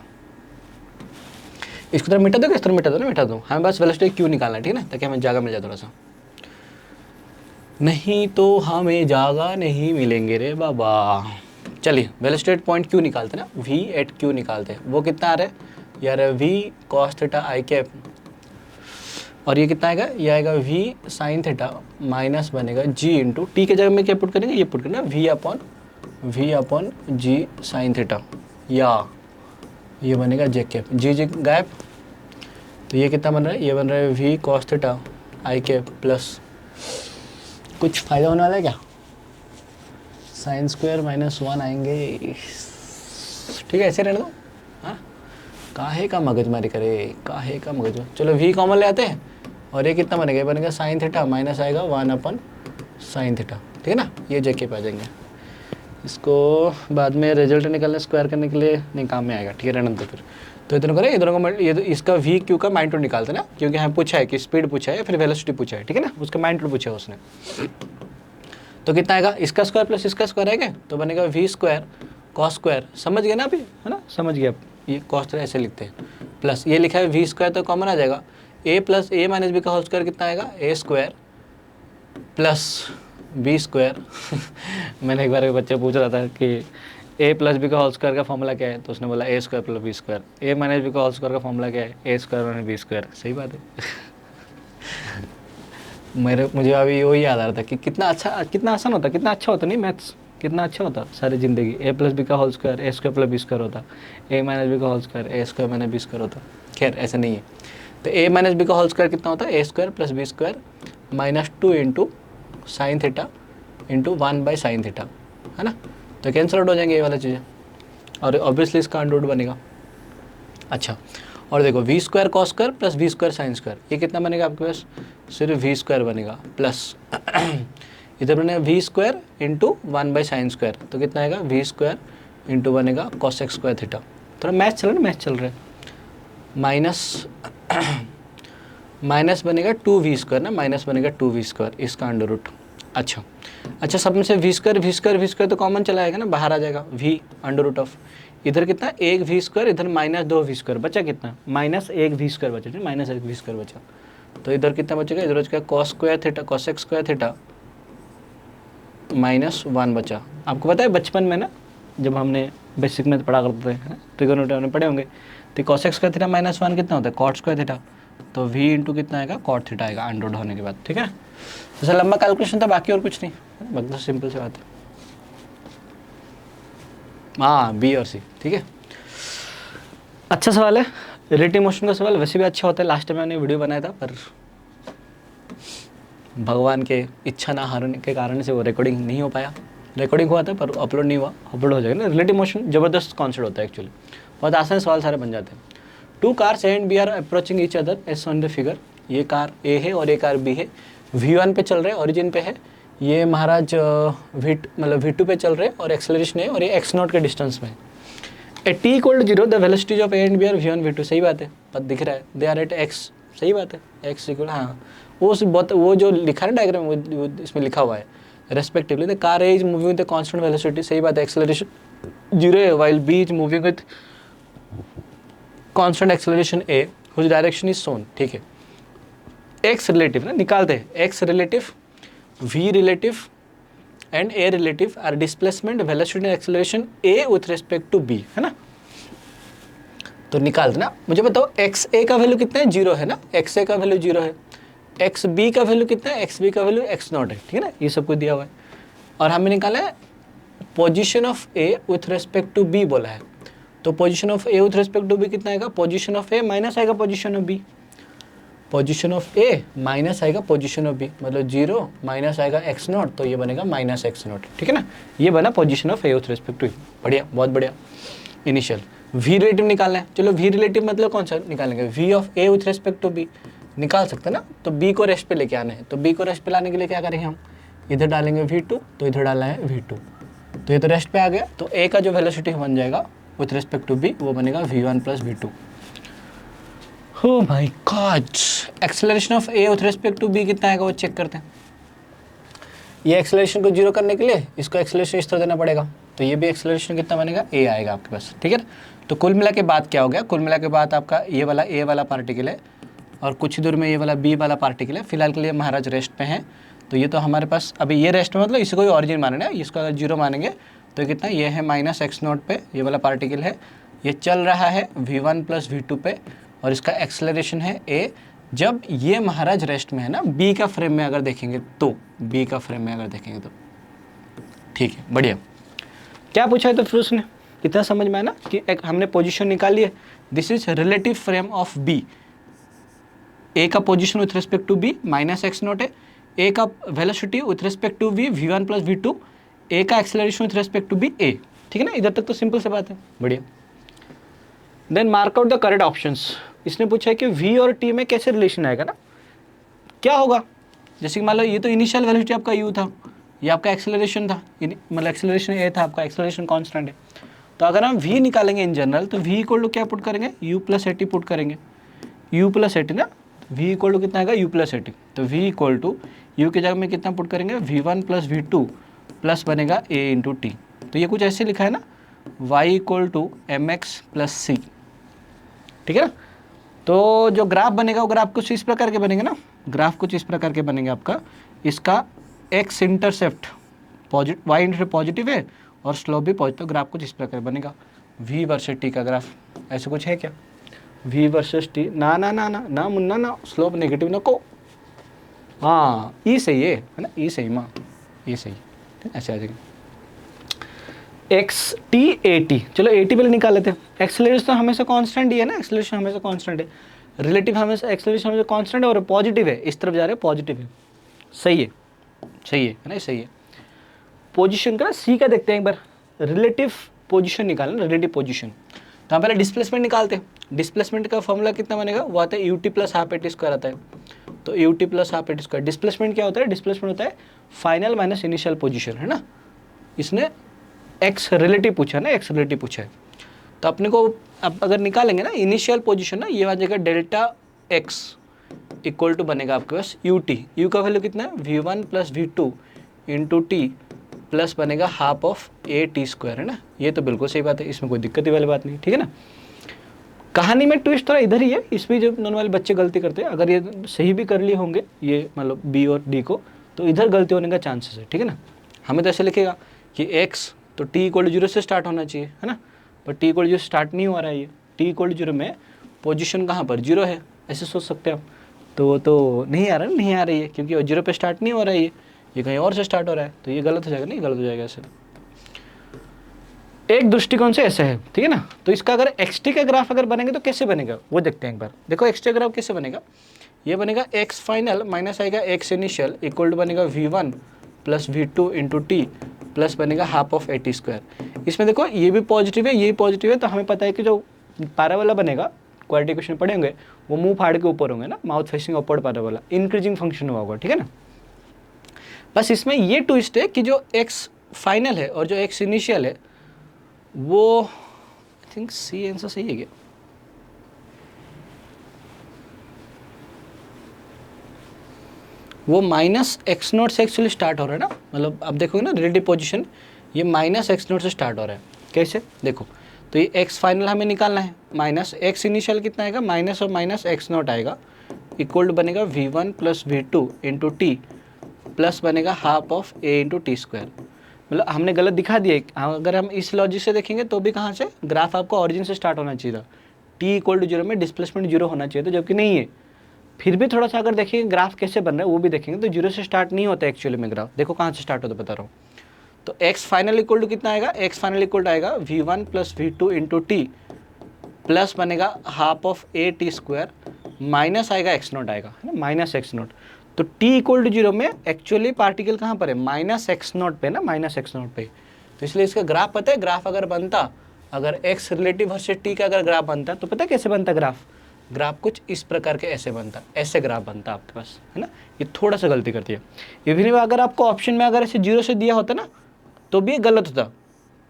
इसको तरह मिटा दो, इस तरह मिटा दो ना, मिटा दो। हमें बस वेलोसिटी क्यू निकालना है, ठीक है ना, ताकि हमें जगह मिल जाए थोड़ा सा। नहीं तो हमें जगह नहीं मिलेंगे रे बाबा। चलिए वेलोसिटी एट पॉइंट क्यू निकालते ना, वी एट क्यू निकालते हैं। वो कितना आ रहा है यार, V cos theta I cap, और ये कितना आएगा, ये आएगा वी साइन थीटा माइनस बनेगा जी इंटू टी के जगह में क्या पुट करेंगे, ये पुट करना वी अपॉन जी साइन थीटा, या ये बनेगा जे कैप, जी गायब। तो ये कितना बन रहा है, ये बन रहा है V cos theta I cap plus कुछ फ़ायदा होने वाला है क्या, साइन स्क्वायर -1 आएंगे। ठीक है ऐसे रहने दो। हाँ काहे का मगजमारी करे, काहे का मगज। चलो वी कॉमन ले आते हैं, और ये कितना बनेगा, ये बनेगा साइन थीटा माइनस आएगा 1 अपॉन साइन थीटा। ठीक है ना, ये जेके पे आ जाएंगे। इसको बाद में रिजल्ट निकालने स्क्वायर करने के लिए नहीं काम में आएगा। ठीक है रहने दो फिर। तो इतना करें, इधर को ये इसका वी क्यू का माइंड टू निकालते ना, क्योंकि हमें पूछा है कि स्पीड पूछा है फिर वेलोसिटी पूछा है। ठीक है ना, उसका माइंड टू पूछा है उसने। तो कितना आएगा, इसका स्क्वायर प्लस इसका स्क्वायर आएगा तो बनेगा वी स्क्वायर कॉस स्क्वायर। समझ गए ना अभी, है ना, समझ गए आप। ये कॉस ऐसे लिखते हैं, प्लस ये लिखा है वी स्क्वायर तो कॉमन आ जाएगा, ए प्लस ए माइनस बी का होल स्क्वायर कितना आएगा, ए स्क्वायर प्लस बी स्क्वायर। मैंने एक बार एक बच्चा पूछ रहा था कि ए प्लस बी का होल स्क्वायर का फॉर्मूला क्या है, तो उसने बोला ए स्क्वायर प्लस बी स्क्वायर। ए माइनस बी का होल स्क्वायर का फॉर्मूला क्या है, a square minus b square. सही बात है। मुझे अभी वही याद आ रहा था कि कितना आसान होता, कितना अच्छा होता नहीं मैथ्स, कितना अच्छा होता सारी ज़िंदगी। ए प्लस बी का whole square a square plus b square होता, ए माइनस बी का whole square a square minus b square होता। खैर ऐसा नहीं है। तो ए माइनस बी का होल स्क्वायर कितना होता है, a square plus b square -2 into sine theta into 1 by sine theta, है ना। तो कैंसल आउट हो जाएंगे ये वाला चीज़ें, और ऑब्वियसली इसका अंडर रूट बनेगा। अच्छा और देखो V square cos square plus we square sine square, ये कितना बनेगा आपके पास, सिर्फ वी स्क्वायर बनेगा प्लस इधर बनेगा V square into 1 by sine square, तो कितना आएगा वी स्क्वायर इंटू बनेगा कॉस एक्स स्क्वायर थीटा। थोड़ा मैथ चल रहा है ना, मैथ चल रहा है। माइनस बनेगा 2v स्क्वायर ना, माइनस बनेगा 2v स्क्वायर, इसका अंडर रूट। अच्छा सब में से वी स्क्वायर तो कॉमन चला आएगा ना, बाहर आ जाएगा v अंडर रूट ऑफ, इधर कितना 1v स्क्वायर, इधर -2v स्क्वायर, बचा कितना -1v स्क्वायर बचा, -1v स्क्वायर बचा। तो इधर कितना बचेगा, इधर बचेगा cos square theta cos X square theta -1 बचा। आपको पता है बचपन में ना जब हमने बेसिक में पढ़ा करते थे, ट्रिगोनोमेट्री में पढ़े होंगे, तो कॉस एक्स स्क्वायर थीटा -1 कितना होता है, कॉट स्क्वायर थीटा, तो v इंटू कितना आएगा, कॉट थीटा आएगा अंडर रूट होने के बाद। ठीक है, जैसा लंबा कैलकुलेशन था, बाकी और कुछ नहीं, बाकी तो सिंपल सी बात है। हाँ बी और सी, ठीक है। अच्छा सवाल है, रिलेटिव मोशन का सवाल वैसे भी अच्छा होता है। लास्ट टाइम मैंने वीडियो बनाया था, पर भगवान के इच्छा ना हारने के कारण से वो रिकॉर्डिंग नहीं हो पाया। रिकॉर्डिंग हुआ था पर अपलोड नहीं हुआ, अपलोड हो जाएगा ना। रिलेटिव मोशन ज़बरदस्त कॉन्सेप्ट होता है एक्चुअली, बहुत आसान सवाल सारे बन जाते हैं। 2 cars A and B are approaching each other as on the figure. ये कार A है और ये कार B है, V1 पे चल रहे हैं, ओरिजिन पे है। ये महाराज V2 पे चल रहे हैं और एक्सेलरेशन है, और ये x0 के डिस्टेंस में है। At t = 0 the velocities of A and B are V1 V2। सही बात है, पद दिख रहा है, दे आर एट x। सही बात है, x = हाँ वो जो लिखा है डायग्राम, वो इसमें लिखा हुआ है respectively the car is moving the constant velocity. सही बात है, एक्सेलरेशन जीरो है, while B is moving with constant acceleration a whose direction is shown, ठीक है। एक्स रिलेटिव ना निकालते हैं, x relative, v relative and a relative are displacement, velocity and acceleration a with respect to B, है ना। तो निकाल देना, मुझे बताओ एक्स ए का वैल्यू कितना है, जीरो है ना, एक्स ए का वैल्यू जीरो है, एक्स बी का वैल्यू कितना है, एक्स बी का वैल्यू एक्स नॉट है, ठीक है ना, ये सब कुछ दिया हुआ है। और हमें निकाला है position of A with respect to B बोला है, तो position of A with respect to B कितना आएगा, पोजीशन ऑफ ए माइनस आएगा position of B, position of A minus आएगा पोजीशन ऑफ बी, मतलब जीरो माइनस आएगा एक्स नॉट, तो ये बनेगा माइनस एक्स नॉट, ठीक है ना। ये बना position of A with respect to, बढ़िया, बहुत बढ़िया। इनिशियल वी रिलेटिव निकालना है, चलो वी रिलेटिव मतलब कौन सा निकालेंगे, V of A with respect to B निकाल सकते हैं ना, तो बी को रेस्ट पे लेके आना है, तो बी को रेस्ट पे लाने के लिए क्या करेंगे हम, इधर डालेंगे v2, तो इधर डालना है v2, तो ये तो रेस्ट पे आ गया, तो a का जो वेलोसिटी बन जाएगा विथ रिस्पेक्ट टू b वो बनेगा v1 plus v2। Oh my God, acceleration of a with respect to b कितना आएगा वो चेक करते हैं। ये एक्सेलरेशन को जीरो करने के लिए इसको एक्सेलरेशन इस तरह देना पड़ेगा, तो ये भी एक्सेलरेशन कितना बनेगा, a आएगा आपके पास, ठीक है। तो कुल मिला के बाद क्या हो गया, कुल मिला के बाद आपका ये वाला a वाला पार्टिकल है और कुछ ही दूर में ये वाला b वाला पार्टिकल है, फिलहाल के लिए महाराज रेस्ट पे हैं, तो ये तो हमारे पास अभी ये रेस्ट में मतलब इसी को ऑरिजिन मानना है, इसको अगर जीरो मानेंगे तो कितना, ये है माइनस एक्स नॉट पे, ये वाला पार्टिकल है, ये चल रहा है v1 प्लस v2 पे, और इसका एक्सेलरेशन है a, जब ये महाराज रेस्ट में है ना, b का फ्रेम में अगर देखेंगे तो, b का फ्रेम में अगर देखेंगे तो, ठीक है, बढ़िया। क्या पूछा है तो फिर उसने, कितना समझ में आया ना कि एक हमने पोजीशन निकाली है, this is relative frame of b, a का position with respect to b minus x naught है, a का velocity with respect to v v1 plus v2, a का acceleration with respect to b a, ठीक है ना, इधर तक तो सिंपल सी बात है, बढ़िया। Then mark out the correct options, इसने पूछा है कि v और t में कैसे रिलेशन आएगा ना, क्या होगा, जैसे कि मान लो ये तो इनिशियल वेलोसिटी आपका u था, ये आपका एक्सेलरेशन था, मतलब एक्सेलरेशन a था, आपका एक्सेलरेशन कांस्टेंट है, तो अगर हम v निकालेंगे इन जनरल तो v इक्वल टू क्या पुट करेंगे, u प्लस एटी पुट करेंगे, u प्लस एटी ना, v इक्वल टू कितना आएगा, u प्लस एटी, तो v इक्वल टू u की जगह में कितना पुट करेंगे, v1 प्लस v2 प्लस बनेगा a इंटू टी, तो ये कुछ ऐसे लिखा है ना, y equal to mx plus c, ठीक है ना। तो जो ग्राफ बनेगा वो ग्राफ कुछ इस प्रकार के बनेंगे ना, ग्राफ कुछ इस प्रकार के बनेंगे आपका, इसका x intercept positive, y intercept positive है और स्लोप भी पॉजिटिव, ग्राफ कुछ इस प्रकार बनेगा, v वर्सेस t का ग्राफ, ऐसे कुछ है क्या, v वर्सेस t, ना ना ना ना ना मुन्ना ना, स्लोप नेगेटिव ना को, हाँ ई सही है ना, ई सही माँ, ये सही, ऐसे आ जाएगा, एक्स टी ए टी, चलो ए टी पहले निकाल लेते हैं। एक्सेलरेशन तो हमेशा कांस्टेंट ही है ना, एक्सेलरेशन हमेशा कांस्टेंट है, रिलेटिव हमेशा एक्सेलरेशन हमेशा कांस्टेंट है और पॉजिटिव है, इस तरफ जा रहे हैं पॉजिटिव है, सही है, सही है ना, सही है। पोजीशन का सी का देखते हैं एक बार, रिलेटिव पोजीशन निकालना, रिलेटिव पोजीशन, तो हम पहले डिस्प्लेसमेंट निकालते हैं। डिस्प्लेसमेंट का फॉर्मूला कितना बनेगा, वो आता है यू टी प्लस हाफ ए टी स्क्वायर आता है, तो यू टी प्लस हाफ ए टी स्क्वायर। डिस्प्लेसमेंट क्या होता है, डिस्प्लेसमेंट होता है फाइनल माइनस इनिशियल पोजीशन, है ना। इसने एक्स रिलेटिव पूछा ना, एक्स रिलेटिव पूछा है, तो अपने को अब अगर निकालेंगे ना इनिशियल पोजीशन ना, ये आ जाएगा डेल्टा एक्स इक्वल टू बनेगा आपके पास यू टी, यू का वैल्यू कितना है v1 plus v2 into t plus बनेगा half of a t square, है ना। ये तो बिल्कुल सही बात है, इसमें कोई दिक्कत ही वाली बात नहीं, ठीक है ना। कहानी में ट्विस्ट थोड़ा इधर ही है, इसमें जो नॉन वाले बच्चे गलती करते हैं, अगर ये सही भी कर लिए होंगे ये मतलब बी और डी को, तो इधर गलती होने का चांसेस है, ठीक है ना। हमें तो ऐसे लिखेगा कि एक्स तो टी इक्वल टू जीरो से स्टार्ट होना चाहिए, है ना, पर t equal to zero start नहीं हो रहा है, ये टी इक्वल टू जीरो में पोजीशन कहाँ पर जीरो है, ऐसे सोच सकते हैं आप, तो वो तो नहीं आ रहा, नहीं आ रही है, क्योंकि वो जीरो पे स्टार्ट नहीं हो रहा है, ये कहीं और से स्टार्ट हो रहा है, तो ये गलत हो जाएगा, नहीं गलत हो जाएगा ऐसे। एक दृष्टिकोण से ऐसा है, ठीक है ना। तो इसका अगर एक्सटी का ग्राफ अगर बनेंगे तो कैसे बनेगा वो देखते हैं एक बार। देखो एक्सटी का ग्राफ कैसे बनेगा, ये बनेगा एक्स फाइनल माइनस आएगा एक्स इनिशियल इक्वल टू बनेगा v1 plus v2 into t plus बनेगा half of a t square. इसमें देखो ये भी पॉजिटिव है, ये भी पॉजिटिव है, तो हमें पता है कि जो पैराबोला बनेगा, क्वाड्रेटिक इक्वेशन पढ़े होंगे, वो मुंह फाड़ के ऊपर होंगे ना, mouth facing upward parabola, increasing function हुआ होगा, ठीक है ना। बस इसमें ये ट्विस्ट है कि जो एक्स फाइनल है और जो एक्स इनिशियल है वो आई थिंक सी आंसर सही है क्या, वो माइनस एक्स नोट से एक्चुअली स्टार्ट हो रहा है ना, मतलब आप देखोगे ना रिलेटिव पोजीशन, ये माइनस एक्स नोट से स्टार्ट हो रहा है, कैसे देखो, तो ये एक्स फाइनल हमें निकालना है, माइनस एक्स इनिशियल कितना आएगा, माइनस और माइनस एक्स नॉट आएगा, इक्वल टू बनेगा v1 plus v2 into t plus बनेगा half of a into t square. मतलब हमने गलत दिखा दिया, अगर हम इस लॉजिक से देखेंगे तो भी कहाँ से, ग्राफ आपको ऑरिजिन से स्टार्ट होना चाहिए था, टी इक्वल टू जीरो में डिस्प्लेसमेंट जीरो होना चाहिए था, जबकि नहीं है। फिर भी थोड़ा सा अगर देखेंगे ग्राफ कैसे बन रहा है वो भी देखेंगे, तो जीरो से स्टार्ट नहीं होता एक्चुअली में ग्राफ, देखो कहाँ से स्टार्ट होता है बता रहा हूँ। तो एक्स फाइनल इक्वल टू कितना आएगा, एक्स फाइनल इक्वल टू आएगा v1 plus v2 into t plus बनेगा half of a t square minus आएगा एक्स नोट आएगा, है ना, माइनस एक्स नोट। तो t इक्वल टू जीरो में एक्चुअली पार्टिकल कहाँ पर है, माइनस एक्स नोट पे ना, माइनस एक्स नोट पे। तो इसलिए इसका ग्राफ पता है, ग्राफ अगर बनता, अगर x रिलेटिव वर्सेस t का अगर ग्राफ बनता तो पता है कैसे बनता ग्राफ, ग्राफ कुछ इस प्रकार के ऐसे बनता, ऐसे ग्राफ बनता आपके पास, है ना। ये थोड़ा सा गलती करती है। इवन अगर आपको ऑप्शन में अगर ऐसे जीरो से दिया होता ना तो भी गलत होता,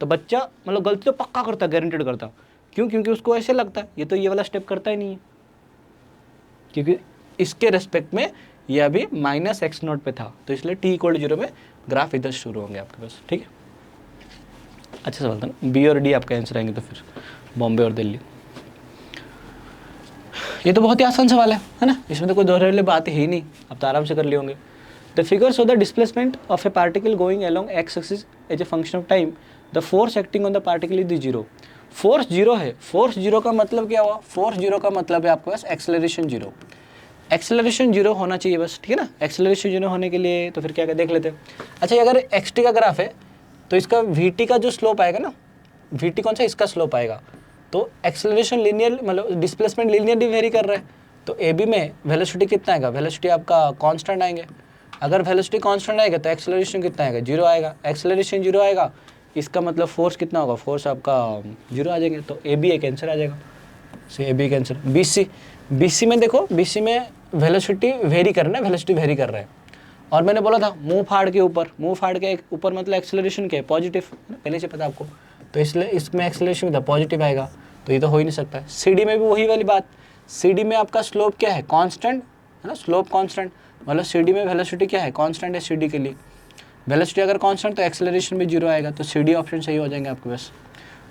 तो बच्चा मतलब गलती तो पक्का करता, गारंटेड करता। क्यों, क्योंकि उसको ऐसे लगता ये तो ये वाला स्टेप करता ही नहीं है, क्योंकि इसके रेस्पेक्ट में ये अभी माइनस एक्स नोट पे था, तो इसलिए टी इक्वल जीरो में ग्राफ इधर शुरू होंगे आपके पास, ठीक है। अच्छा सवाल था ना, बी और डी आपका आंसर आएंगे, तो फिर बॉम्बे और दिल्ली। ये तो बहुत ही आसान सवाल है ना, इसमें तो कोई दोहराने वाली बात ही नहीं, आप तो आराम से कर लिए होंगे। The figures of the displacement of a particle going along x axis as a function of time, the force acting on the particle is zero. Force zero है, फोर्स जीरो का मतलब क्या हुआ, फोर्स जीरो का मतलब है आपके पास acceleration zero, acceleration zero होना चाहिए बस, ठीक है ना। एक्सेलरेशन जीरो होने के लिए तो फिर क्या क्या देख लेते हैं। अच्छा, अगर एक्स टी का ग्राफ है तो इसका वी टी का जो स्लोप आएगा ना, वी टी कौन सा, इसका स्लोप आएगा, तो एक्सेलरेशन लीनियर मतलब डिस्प्लेसमेंट लीनियरली वेरी कर रहा है, तो ए बी में वेलोसिटी कितना आएगा, वेलोसिटी आपका कांस्टेंट आएंगे। अगर वेलोसिटी कांस्टेंट आएगा तो एक्सेलरेशन कितना आएगा, जीरो आएगा। एक्सेलरेशन जीरो आएगा, इसका मतलब फोर्स कितना होगा, फोर्स आपका जीरो आ जाएंगे, तो ए बी एक आंसर आ जाएगा। सी ए बी का answer. B C, B C में देखो, बी सी में वेलोसिटी वेरी करना है, वेलोसिटी वेरी कर रहा है, और मैंने बोला था मुंह फाड़ के ऊपर, मुंह फाड़ के ऊपर मतलब एक्सेलरेशन क्या है, पॉजिटिव, पहले से पता आपको, तो इसलिए इसमें एक्सेलरेशन था पॉजिटिव आएगा, तो ये तो हो ही नहीं सकता है। सी डी में भी वही वाली बात, सी डी में आपका स्लोप क्या है, कांस्टेंट है ना, स्लोप कांस्टेंट, मतलब सी डी में वेलोसिटी क्या है, कांस्टेंट है सी डी के लिए, वेलोसिटी अगर कांस्टेंट तो एक्सेलरेशन भी जीरो आएगा, तो सी डी ऑप्शन सही हो जाएंगे आपके पास।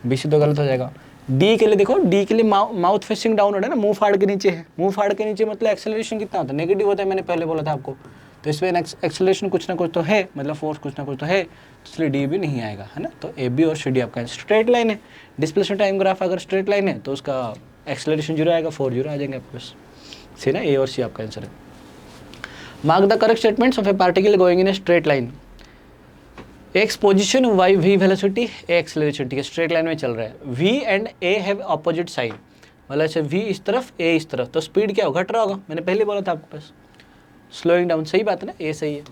बी सी तो गलत हो जाएगा। डी के लिए देखो, डी के लिए माउथ फेसिंग डाउनवर्ड है ना, मुंह फाड़ के नीचे है, मुंह फाड़ के नीचे मतलब एक्सेलरेशन कितना होता है, नेगेटिव होता है, मैंने पहले बोला था आपको, तो इसमें एक्सेलरेशन कुछ ना कुछ तो है, मतलब फोर्स कुछ ना कुछ तो है, इसलिए डी भी नहीं आएगा, है ना। तो ए बी और सी डी आपका स्ट्रेट लाइन है, डिस्प्लेसमेंट टाइम ग्राफ अगर स्ट्रेट लाइन है तो उसका एक्सेलरेशन जीरो आएगा, 4 जीरो आ जाएंगे आपके पास, सी ना, ए और सी आपका आंसर है। Mark the correct statements of a particle going in a straight line, x position, y v velocity, a acceleration, ठीक है, स्ट्रेट लाइन में चल रहा है। V and a have opposite sign, मतलब ऐसे वी इस तरफ, ए इस तरफ, तो स्पीड क्या होगा, घट रहा होगा, मैंने पहले बोला था आपके पास, स्लोइंग डाउन, सही बात है ना, ए सही है।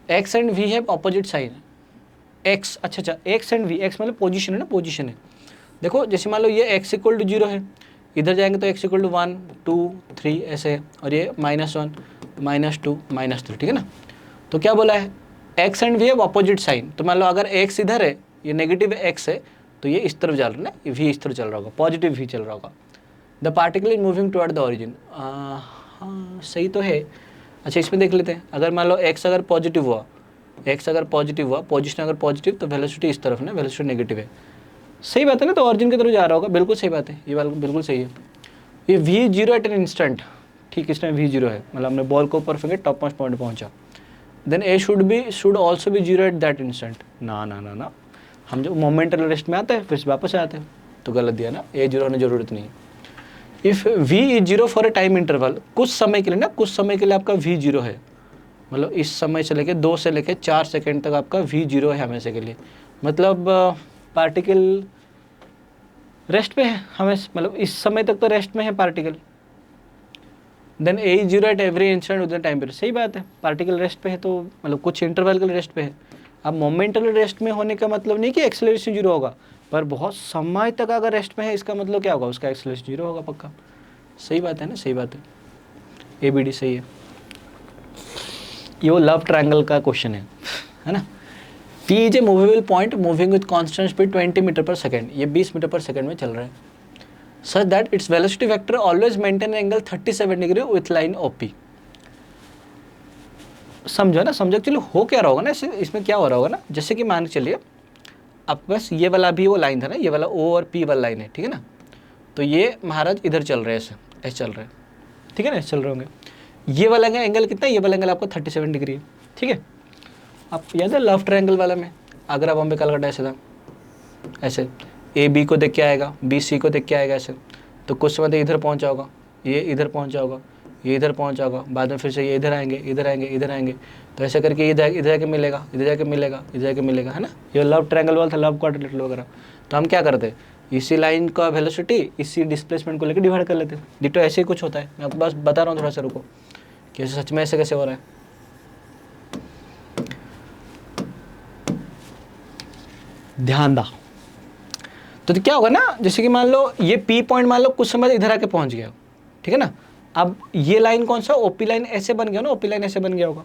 X and v have opposite sign, x, अच्छा, एक्स एंड वी, एक्स मतलब पोजीशन है ना, पोजीशन है। देखो जैसे मान लो ये एक्स इक्वल टू जीरो है, इधर जाएंगे तो एक्स इक्वल टू 1 2 3 ऐसे है, और ये -1 -2 -3, ठीक है ना। तो क्या बोला है, x and v have opposite sign, तो मान लो अगर एक्स इधर है, ये नेगेटिव एक्स है, तो ये इस तरफ जा रहा है ना, वी इस तरफ चल रहा होगा, पॉजिटिव वी चल रहा होगा। The particle is moving toward the origin, हाँ सही तो है। अच्छा, इसमें देख लेते हैं, अगर मान लो एक्स अगर पॉजिटिव हुआ, एक्स अगर पॉजिटिव हुआ, पोजिशन अगर पॉजिटिव, तो वेलोसिटी इस तरफ ना, वेलोसिटी नेगेटिव है, सही बात है ना, तो ओरिजिन की तरफ जा रहा होगा, बिल्कुल सही बात है, ये बात बिल्कुल सही है। ये v zero at an instant, ठीक, इसमें वी जीरो है, मतलब हमने बॉल को ऊपर फेंके, टॉप मोस्ट पॉइंट पहुंचा, then a should also be zero at that instant, ना ना ना ना, हम जो मोमेंटल रेस्ट में आते हैं फिर वापस आते हैं, तो गलत दिया ना, ए जीरो होने जरूरत नहीं है। If v is zero for a time interval, कुछ समय के लिए ना, कुछ समय के लिए आपका वी जीरो है, मतलब इस समय से लेके 2 से लेके 4 सेकेंड तक आपका वी जीरो है हमेशा के लिए, मतलब पार्टिकल रेस्ट पे है हमेशा, मतलब इस समय तक तो रेस्ट में है particle. Then a is zero at every instant with the time period, सही बात है, पार्टिकल रेस्ट पे है तो मतलब कुछ इंटरवल के लिए रेस्ट पे है। अब मोमेंटल रेस्ट में होने का मतलब नहीं कि एक्सेलरेशन जीरो होगा, पर बहुत समय तक अगर रेस्ट में है इसका मतलब क्या होगा, उसका एक्सेलरेशन जीरो होगा पक्का, सही बात है ना, सही बात है, ए बी डी सही है। ये वो लव ट्रायंगल का क्वेश्चन है ना। P is a movable point moving with constant speed 20 meter per second, ये 20 मीटर पर सेकेंड में चल रहा है, such that its velocity vector always maintain angle 37 degree with line OP. समझो ना, समझो, चलो हो क्या रहा होगा ना, इसमें क्या हो रहा होगा ना, जैसे कि मान के चलिए आपके पास ये वाला भी वो लाइन था ना, ये वाला ओ और पी वाला लाइन है, ठीक है ना। तो ये महाराज इधर चल रहे हैं, ऐसे चल रहे हैं, ठीक है ना, ऐसे चल रहे होंगे। ये वाला एंगल कितना है, ये वाला एंगल आपको 37 डिग्री है, ठीक है। आप याद है लव ट्रायंगल वाला में आगरा बॉम्बे कलकत्ता ऐसे था, ऐसे ए बी को देख के आएगा, बी सी को देख के आएगा ऐसे, तो कुछ समय इधर पहुंचा होगा, ये इधर पहुंचा होगा, ये इधर पहुंचा होगा, बाद में फिर से ये इधर आएंगे, इधर आएंगे, इधर आएंगे, तो ऐसे करके इधर इधर जाके मिलेगा, इधर जाके मिलेगा, इधर जाके मिलेगा, है ना। ये लव ट्रायंगल वाला था, लव क्वाड्रिलेटरल वगैरह। तो हम क्या करते, इसी लाइन का वेलोसिटी इसी डिस्प्लेसमेंट को लेकर डिवाइड कर लेते हैं। डिटो ऐसे ही कुछ होता है, मैं आपको बस बता रहा हूँ थोड़ा सा, रुको कि सच में ऐसे कैसे हो रहा है। ध्यान दा। तो क्या होगा ना, जैसे कि मान लो ये पी पॉइंट मान लो कुछ समय इधर आके पहुंच गया, ठीक है ना। अब ये लाइन कौन सा, ओपी लाइन ऐसे बन गया ना, ओपी लाइन ऐसे बन गया होगा।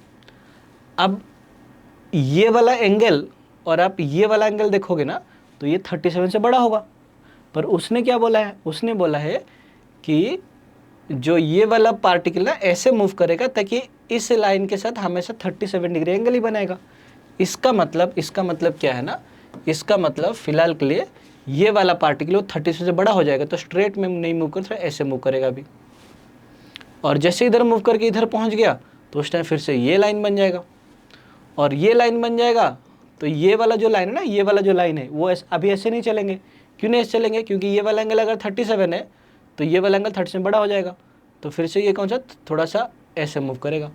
अब ये वाला एंगल और आप ये वाला एंगल देखोगे ना, तो ये 37 से बड़ा होगा। पर उसने क्या बोला है, उसने बोला है कि जो ये वाला पार्टिकल ना ऐसे मूव करेगा ताकि इस लाइन के साथ हमेशा 37 डिग्री एंगल ही बनाएगा। इसका मतलब क्या है ना, इसका मतलब फिलहाल के लिए ये वाला पार्टिकल वो 37 से बड़ा हो जाएगा, तो स्ट्रेट में नहीं मूव कर, ऐसे मूव करेगा अभी। और जैसे इधर मूव करके इधर पहुंच गया तो उस टाइम फिर से ये लाइन बन जाएगा, और ये लाइन बन जाएगा तो ये वाला जो लाइन है ना, ये वाला जो लाइन है वो अभी ऐसे नहीं चलेंगे। क्यों नहीं ऐसे चलेंगे, क्योंकि ये वाला एंगल अगर 37 है तो ये वाला एंगल 30 से बड़ा हो जाएगा, तो फिर से ये कौन सा थोड़ा सा ऐसे मूव करेगा।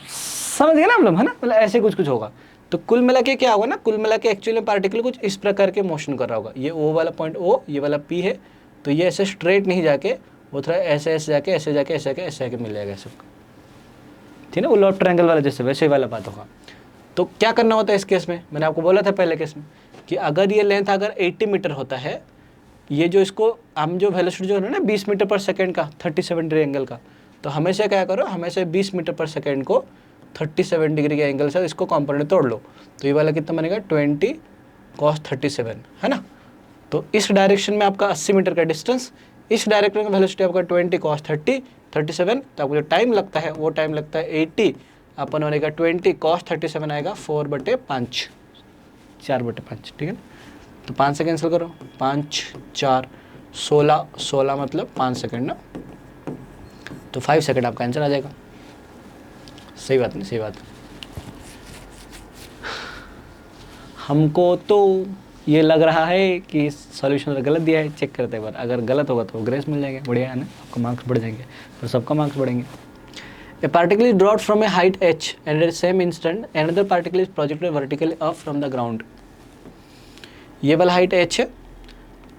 समझ गए ना हम लोग, है ना, मतलब ऐसे कुछ कुछ होगा। तो कुल मिला के क्या होगा ना, कुल मिला के एक्चुअली पार्टिकल कुछ इस प्रकार के मोशन कर रहा होगा। ये ओ वाला पॉइंट ओ, ये वाला पी है, तो ये ऐसे स्ट्रेट नहीं जाके वो थोड़ा ऐसे ऐसे जाके ऐसे जाके ऐसे जाके ऐसे जाके मिल जाएगा ऐसे, ठीक है ना। वो लव ट्रायंगल वाला जैसे वैसे ही वाला बात होगा। तो क्या करना होता है इस केस में, मैंने आपको बोला था पहले केस में कि अगर ये लेंथ अगर 80 मीटर होता है, ये जो इसको हम जो वेलोसिटी जो है ना 20 मीटर पर सेकेंड का 37 डिग्री एंगल का, तो हमेशा क्या करो, हमेशा 20 मीटर पर सेकेंड को 37 डिग्री के एंगल से इसको कंपोनेंट तोड़ लो। तो ये वाला कितना बनेगा 20 cos 37, है ना। तो इस डायरेक्शन में आपका 80 मीटर का डिस्टेंस, इस डायरेक्शन का वेलोसिटी आपका 20 cos 37, तो आपको जो टाइम लगता है वो टाइम लगता है 80 अपन बनेगा 20 cos 37 आएगा 4/5, 4/5, ठीक है ना। तो 5 से कैंसिल करो, 5 4 16, 16 मतलब 5 सेकेंड ना, तो 5 सेकेंड आपका आंसर आ जाएगा। सही बात नहीं, सही बात। हमको तो ये लग रहा है कि सॉल्यूशन गलत दिया है, चेक करते हैं, अगर गलत होगा तो ग्रेस मिल जाएंगे, बढ़िया है ना, आपका मार्क्स बढ़ जाएंगे, और सबका मार्क्स बढ़ेंगे। A particle is dropped from a height h and at the same instant another particle is projected vertically up from the ground. ये वाला हाइट h है,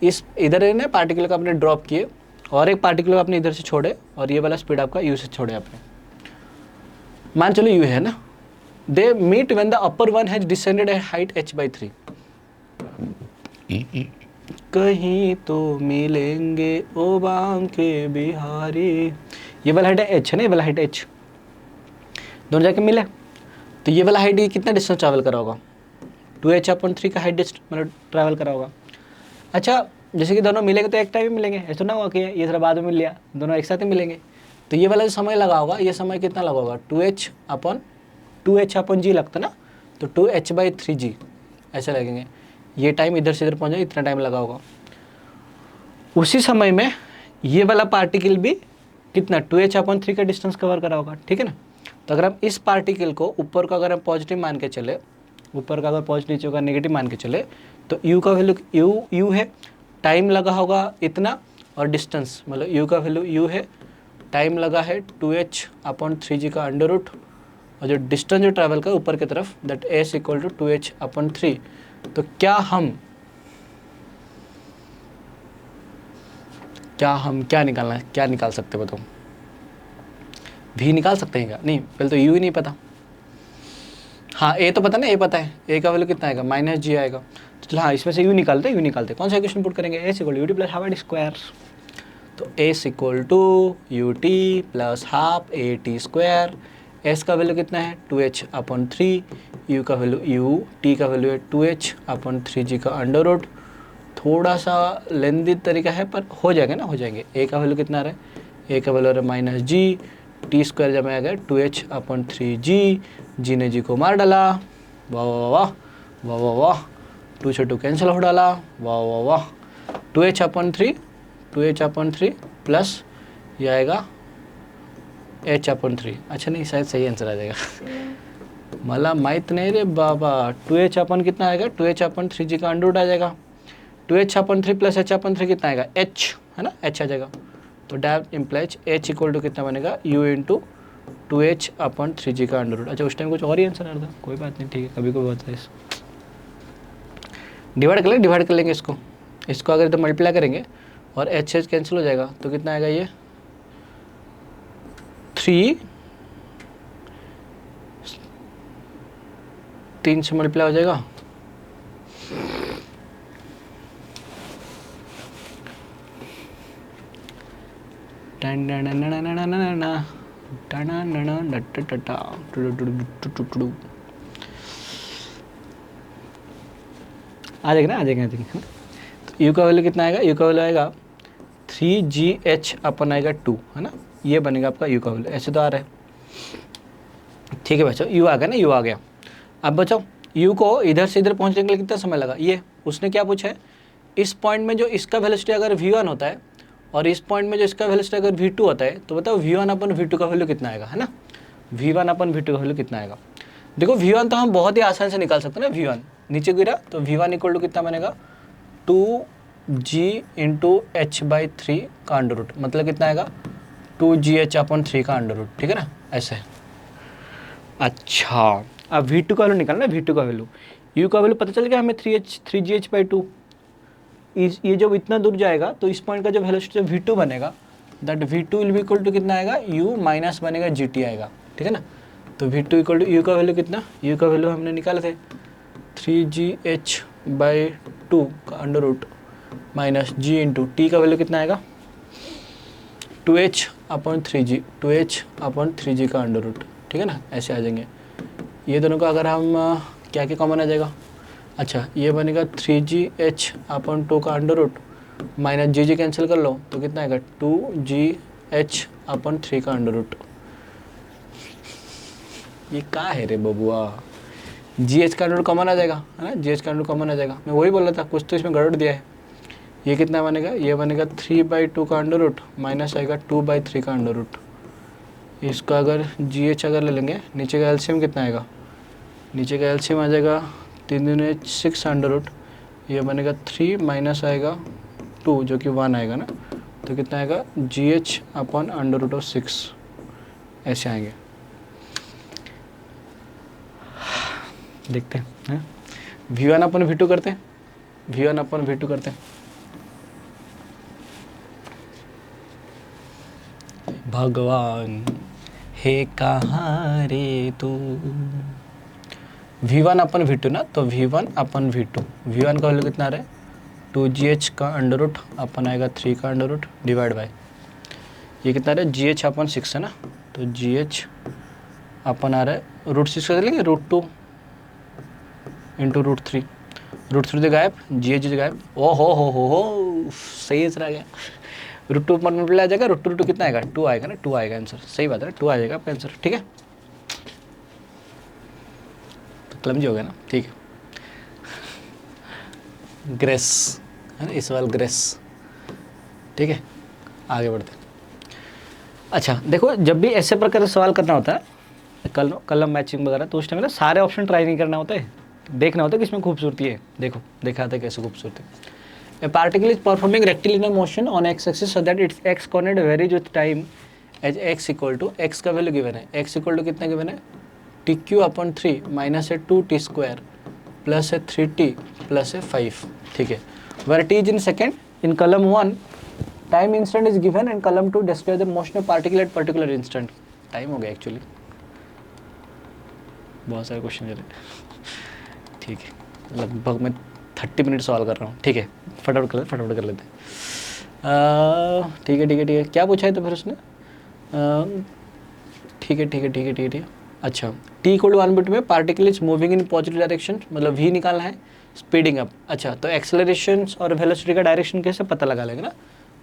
इस इधर है ना पार्टिकल को आपने ड्रॉप किए और एक पार्टिकल को आपने इधर से छोड़े, और ये वाला स्पीड आपका u से छोड़े आपने, मान चलो u है ना। They meet when the upper one has descended at height h/3. कहीं तो मिलेंगे ओ बांके बिहारी, ये वाला हाइट h है ना, ये वाला हाइट h, दोनों जाके मिले, तो ये वाला हाइट ये कितना डिस्टेंस ट्रैवल करा होगा, 2h/3 का हाइट मतलब ट्रैवल करा होगा। अच्छा, जैसे कि दोनों मिलेंगे तो एक टाइम ही मिलेंगे, ऐसा ना हुआ कि ये थोड़ा बाद में मिल लिया, दोनों एक साथ ही मिलेंगे। तो ये वाला जो समय लगा होगा, ये समय कितना लगा होगा 2h/g लगता ना, तो 2h/3g ऐसे लगेंगे। ये टाइम इधर से इधर पहुँचा इतना टाइम लगा होगा। उसी समय में ये वाला पार्टिकल भी कितना 2h/3 का डिस्टेंस कवर करा होगा, ठीक है ना। तो अगर हम इस पार्टिकल को ऊपर का अगर हम पॉजिटिव मान के चले, ऊपर का अगर पॉजिटिव नीचे का नेगेटिव मान के चले, तो u का वैल्यू u है, टाइम लगा होगा इतना, और डिस्टेंस मतलब u का वैल्यू u है, टाइम लगा है 2h/3g का अंडर रूट, और जो डिस्टेंस जो ट्रैवल का ऊपर की तरफ दैट s = 2h/3। तो क्या निकाल सकते बताओ, भी निकाल सकते हैं क्या, नहीं पहले तो u ही नहीं पता। हाँ a तो पता ना, a पता है, a का वैल्यू कितना आएगा -g आएगा। तो चलो हाँ, इसमें से u निकालते कौन सा इक्वेशन पुट करेंगे, a = ut + ½ स्क्वायर, तो a = ut + ½ at², s का वैल्यू कितना है 2h/3, u का वैल्यू t का वैल्यू है 2h/3g का अंडर रूट। थोड़ा सा लेंदी तरीका है पर हो जाएगा ना, हो जाएंगे। a का वैल्यू कितना आ रहा है, a का वैल्यू आ रहा है -g, t² जब आ गया 2h/3g, g ने g को मार डाला, वाह वाह वाह, वाह वाह वाह, 2 से 2 कैंसिल हो डाला, वाह वाह वाह, 2h/3, 2h/3 प्लस ये आएगा h/3। अच्छा नहीं, शायद सही आंसर आ जाएगा, मला माहित नहीं रे बाबा। 2h अपन कितना आएगा, 2h/3g का अंडर रूट आ जाएगा, 2h/3 प्लस h/3 कितना आएगा, h है ना, h आ जाएगा। तो that implies h equal to कितना बनेगा, u इंटू 2h/3g का अंडर रूट। अच्छा उस टाइम कुछ और ही आंसर आ रहा था, कोई बात नहीं, ठीक है, कभी कोई बात है। डिवाइड कर लेंगे इसको अगर तो मल्टीप्लाई करेंगे और h कैंसिल हो जाएगा, तो कितना आएगा ये 3 से मल्टीप्लाई हो जाएगा, आ जाएगा ना। तो u का वैल्यू कितना आएगा, u का वैल्यू आएगा 3gh/2 है ना, ये बनेगा आपका u का वैल्यू, ऐसे तो आ रहा है। ठीक है बच्चों, u आ गया ना, u आ गया। अब बच्चों u को इधर से इधर पहुंचने के लिए कितना समय लगा, ये उसने क्या पूछा है, इस पॉइंट में जो इसका वेलोसिटी अगर v1 होता है और इस पॉइंट में जो इसका वेलोसिटी अगर v2 होता है, तो बताओ v1/v2 का वैल्यू कितना आएगा, है ना, v1/v2 का वैल्यू कितना आएगा। देखो v1 तो हम बहुत ही आसानी से निकाल सकते हैं ना, v1 नीचे गिरा तो v1 इक्वल टू कितना बनेगा, 2g इंटू h/3 का अंडर रूट, मतलब कितना आएगा 2gh/3 का अंडर रूट, ठीक है ना, ऐसे। अच्छा अब v2 का वैल्यू निकालना, v2 का वैल्यू, u का वैल्यू पता चल गया हमें 3gh/2। ये जब इतना दूर जाएगा तो इस पॉइंट का जो वेलोसिटी v2 बनेगा, that v2 will be equal to कितना आएगा, u माइनस बनेगा gt आएगा, ठीक है ना। तो v2 इक्वल टू u का वैल्यू कितना, u का वैल्यू हमने निकाले थे 3gh/2 का under root minus g into t का वैल्यू कितना आएगा 2h/3g, 2h/3g का अंडर रूट, ठीक है ना, ऐसे आ जाएंगे। ये दोनों का अगर हम क्या क्या कॉमन आ जाएगा, अच्छा ये बनेगा 3gh/2 का अंडर रूट माइनस जी कैंसिल कर लो, तो कितना आएगा 2gh/3 का अंडर रूट। ये क्या है रे बबुआ, gh का अंडर रूट कॉमन आ जाएगा, है ना, gh का अंडर रूट कॉमन आ जाएगा। मैं वही बोल रहा था, कुछ तो इसमें गड़बड़ दिया है। ये कितना बनेगा, ये बनेगा 3/2 का अंडर रूट माइनस आएगा 2/3 का अंडर रूट। इसका अगर gh अगर ले लेंगे, नीचे का एलसीएम कितना आएगा, नीचे का एलसीएम आ जाएगा 3 दूनी 6 अंडर रूट, ये बनेगा 3 माइनस आएगा 2 जो कि 1 आएगा ना, तो कितना आएगा gh/√6, ऐसे आएंगे। देखते हैं v1/v2 करते हैं, v1/v2 करते हैं। भगवान हे कहाँ रे तू, v1/v2 ना, तो v1/v2, v1 का वैल्यू कितना आ रहा है 2gh का अंडर रूट अपन आएगा 3 का अंडर रूट डिवाइड बाय ये कितना आ रहा है gh/6 है ना, तो gh अपन आ रहा है √6 कर लेंगे, √2 इंटू √3, √3 गायब, gh गायब, ओ हो सही आंसर आ गया। √2 पर मल्टीप्लाई आ जाएगा, √2 कितना आएगा 2 आएगा ना, 2 आएगा आंसर, सही बात है ना, 2 आ जाएगा आपका आंसर, ठीक है। तो क्लमजी हो गया ना, ठीक है। ग्रेस है ना, इस सवाल ग्रेस, ठीक है, आगे बढ़ते हैं। अच्छा देखो, जब भी ऐसे प्रकार का सवाल करना होता है, कलम मैचिंग वगैरह, तो उस टाइम में सारे ऑप्शन ट्राई नहीं करना होता है, देखना होता है कि इसमें खूबसूरती है। देखो देखा था कैसे खूबसूरती। A particle is performing rectilinear motion on x-axis so that its x coordinate varies with time as x equal to x का वैल्यू गिवन है, x इक्वल टू कितना गिवन है tq/3 माइनस है 2t स्क्वायर प्लस है 3t plus है 5, ठीक है। where t is in second, in column 1 time instant is given and column 2 describe the motion of particle at particular instant। Time हो गया actually, बहुत सारे क्वेश्चन चले, ठीक है, लगभग मैं 30 मिनट सवाल कर रहा हूँ, ठीक है, फटाफट कर लेते हैं। ठीक है, क्या पूछा है तो फिर उसने, ठीक है। अच्छा t इक्वल टू 1/2 में particle is moving in positive direction, मतलब v निकालना है, स्पीडिंग अप। अच्छा तो एक्सेलरेशन और वेलोसिटी का डायरेक्शन कैसे पता लगा लेगा ना,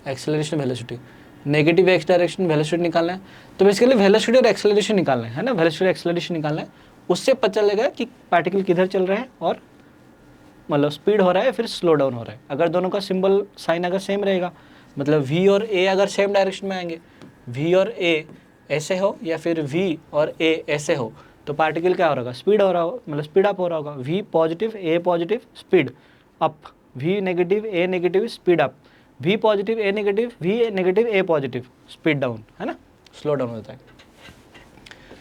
acceleration velocity, negative x direction velocity निकालना है, तो बेसिकली वेलोसिटी और एक्सेलरेशन निकालना है ना, वेलोसिटी और एक्सेलरेशन निकालना है, उससे पता चलेगा कि पार्टिकल किधर चल रहा है और मतलब स्पीड हो रहा है फिर स्लो डाउन हो रहा है। अगर दोनों का सिंबल साइन अगर सेम रहेगा, मतलब V और A अगर सेम डायरेक्शन में आएंगे, V और A ऐसे हो या फिर V और A ऐसे हो, तो पार्टिकल क्या हो रहा होगा, स्पीड हो रहा हो, मतलब स्पीड अप हो रहा होगा। V positive A positive speed up, V negative A negative speed up, V positive A negative V negative A positive speed down, है ना, स्लो डाउन होता है।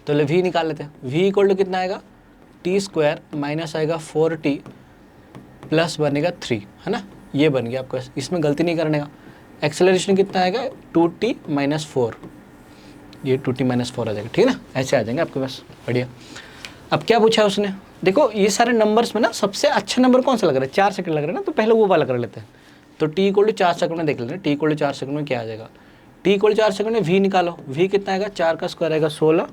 तो V निकाल लेते हैं। V इक्वल टू कितना आएगा, टी स्क्वायर माइनस आएगा 4t प्लस बनेगा 3, है ना, ये बन गया आपका, इसमें गलती नहीं करने का। एक्सेलरेशन कितना आएगा 2t माइनस 4, ये 2t माइनस 4 आ जाएगा, ठीक है ना, ऐसे आ जाएंगे आपके पास, बढ़िया। अब क्या पूछा है उसने, देखो ये सारे नंबर्स में ना सबसे अच्छा नंबर कौन सा लग रहा है, 4 सेकंड लग रहा है ना, तो पहले वो वाला कर लेते हैं। तो t इक्वल टू 4 सेकंड में देख लेते हैं, t इक्वल टू 4 सेकंड में क्या आ जाएगा। t इक्वल टू 4 सेकंड में v निकालो, v कितना आएगा, 4 का स्क्वायर आएगा 16,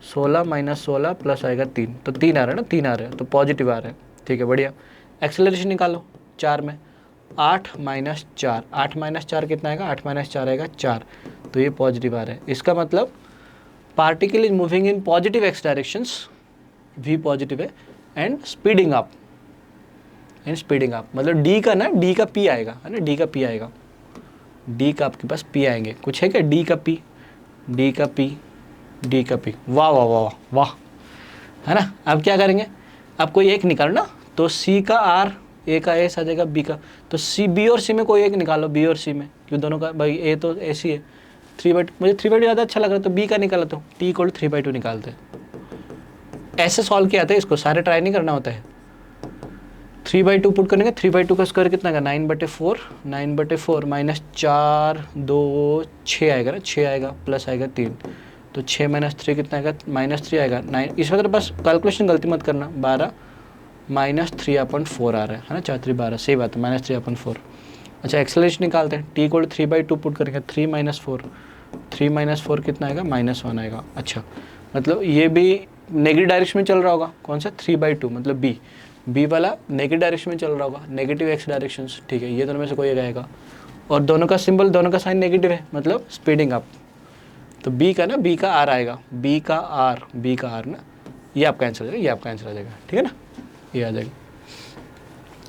16 माइनस 16 प्लस आएगा 3, तो 3 आ रहा है ना, 3 आ रहा है तो पॉजिटिव आ रहा है, ठीक है, बढ़िया। एक्सेलरेशन निकालो 4 में, 8 माइनस 4, 8 माइनस 4 कितना आएगा, 8 माइनस 4 आएगा 4, तो ये पॉजिटिव आ रहा है। इसका मतलब particle is moving in positive x directions, v positive है, एंड स्पीडिंग अप, मतलब d का ना, d का p आएगा, है ना, d का p आएगा, d का आपके पास p आएंगे, कुछ है क्या, d का p, d का p, d का p, वाह वाह वाह वाह, है ना। अब क्या करेंगे, अब कोई एक निकालना, तो c का r, a का s आ जाएगा, b का, तो c, b और c में कोई एक निकालो, b और c में, क्योंकि दोनों का भाई a तो ऐसी है, 3/2, मुझे 3/2 ज़्यादा अच्छा लग रहा है, तो b का निकाला, तो t इक्वल 3/2 निकालते हैं। ऐसे सॉल्व किया था इसको, सारे ट्राई नहीं करना होता है। 3/2 पुट करने का, 3/2 का स्क्वायर कितना आएगा, 9/4, 9/4 माइनस 4 2 6 आएगा ना, 6 आएगा प्लस आएगा 3, तो 6 माइनस 3 कितना आएगा, -3 आएगा, 9, इस वक्त बस कैलकुलेशन गलती मत करना, 12 माइनस 3/4 आ रहा है ना, 4 3 12, सही बात है, -3/4। अच्छा एक्सेलरेशन निकालते हैं, t इक्वल 3/2 पुट करेंगे, 3 माइनस 4, 3 माइनस 4 कितना आएगा, -1 आएगा। अच्छा मतलब ये भी नेगेटिव डायरेक्शन में चल रहा होगा, कौन सा, 3/2 मतलब b वाला नेगेटिव डायरेक्शन में चल रहा होगा, नेगेटिव एक्स डायरेक्शन, ठीक है, ये दोनों में से कोई एक आएगा, और दोनों का सिंबल, दोनों का साइन नेगेटिव है, मतलब स्पीडिंग अप, तो b का ना, b का r आएगा, b का r ना, ये आपका आंसर आ जाएगा, ये आपका आंसर आ जाएगा, ठीक है ना, ये आ जाएगा,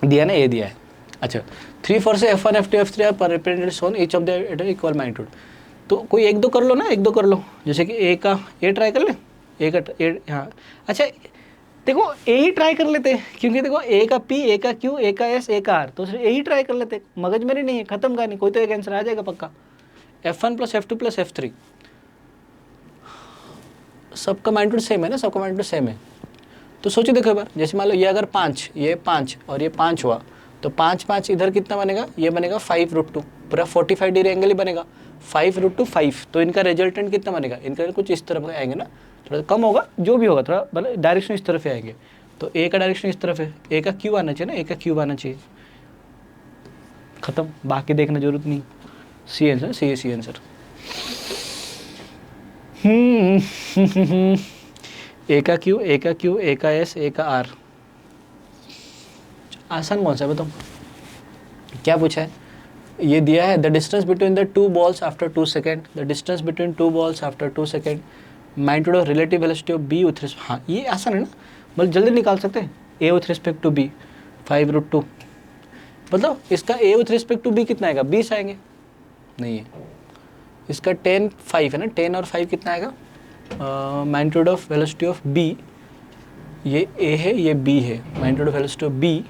दिया ना, ये दिया है। अच्छा 3 4 से f1 f2 f3 आर पर represented on each of the eight equal magnitude, तो कोई एक दो कर लो ना, एक दो कर लो, जैसे कि a का a ट्राई कर ले, a का a, हाँ अच्छा देखो a ही ट्राई कर लेते हैं, क्योंकि देखो a का p, a का q, a का s, a का r, तो सिर्फ a ही ट्राई कर लेते हैं, मगज मेरी नहीं है, खत्म कहानी, कोई तो एक आंसर आ जाएगा पक्का। f1 plus f2 plus f3, सबका मैग्नीट्यूड सेम है ना, सबका मैग्नीट्यूड सेम है, तो सोचो देखो एक बार, जैसे मान लो ये अगर 5, ये 5 और ये 5 हुआ, तो 5 5 इधर कितना बनेगा, ये बनेगा 5√2, पूरा 45 डिग्री एंगल ही बनेगा, 5√2 5, तो इनका रिजल्टेंट कितना बनेगा, इनका कुछ इस तरफ आएंगे ना, थोड़ा कम होगा, जो भी होगा थोड़ा मतलब डायरेक्शन इस तरफ ही आएंगे, तो ए का डायरेक्शन इस तरफ है, ए का क्यू आना चाहिए ना, ए का क्यूब आना चाहिए, खत्म, बाकी देखने जरूरत नहीं, सी आंसर, सी आंसर। ए का क्यू, ए का क्यू, ए का एस, ए का आर, आसान कौन सा है बताओ, क्या पूछा है, ये दिया है, the distance between the two balls after 2 second, the distance between two balls after 2 second, magnitude of relative velocity of B with respect, हाँ ये आसान है ना, मतलब जल्दी निकाल सकते हैं, ए विथ रिस्पेक्ट टू बी 5√2, मतलब इसका ए विथ रिस्पेक्ट टू बी कितना आएगा, 20 आएंगे, नहीं है, इसका 10 5 है ना, 10 और 5 कितना आएगा, magnitude of velocity of B, ये ए है ये बी है, magnitude of velocity of B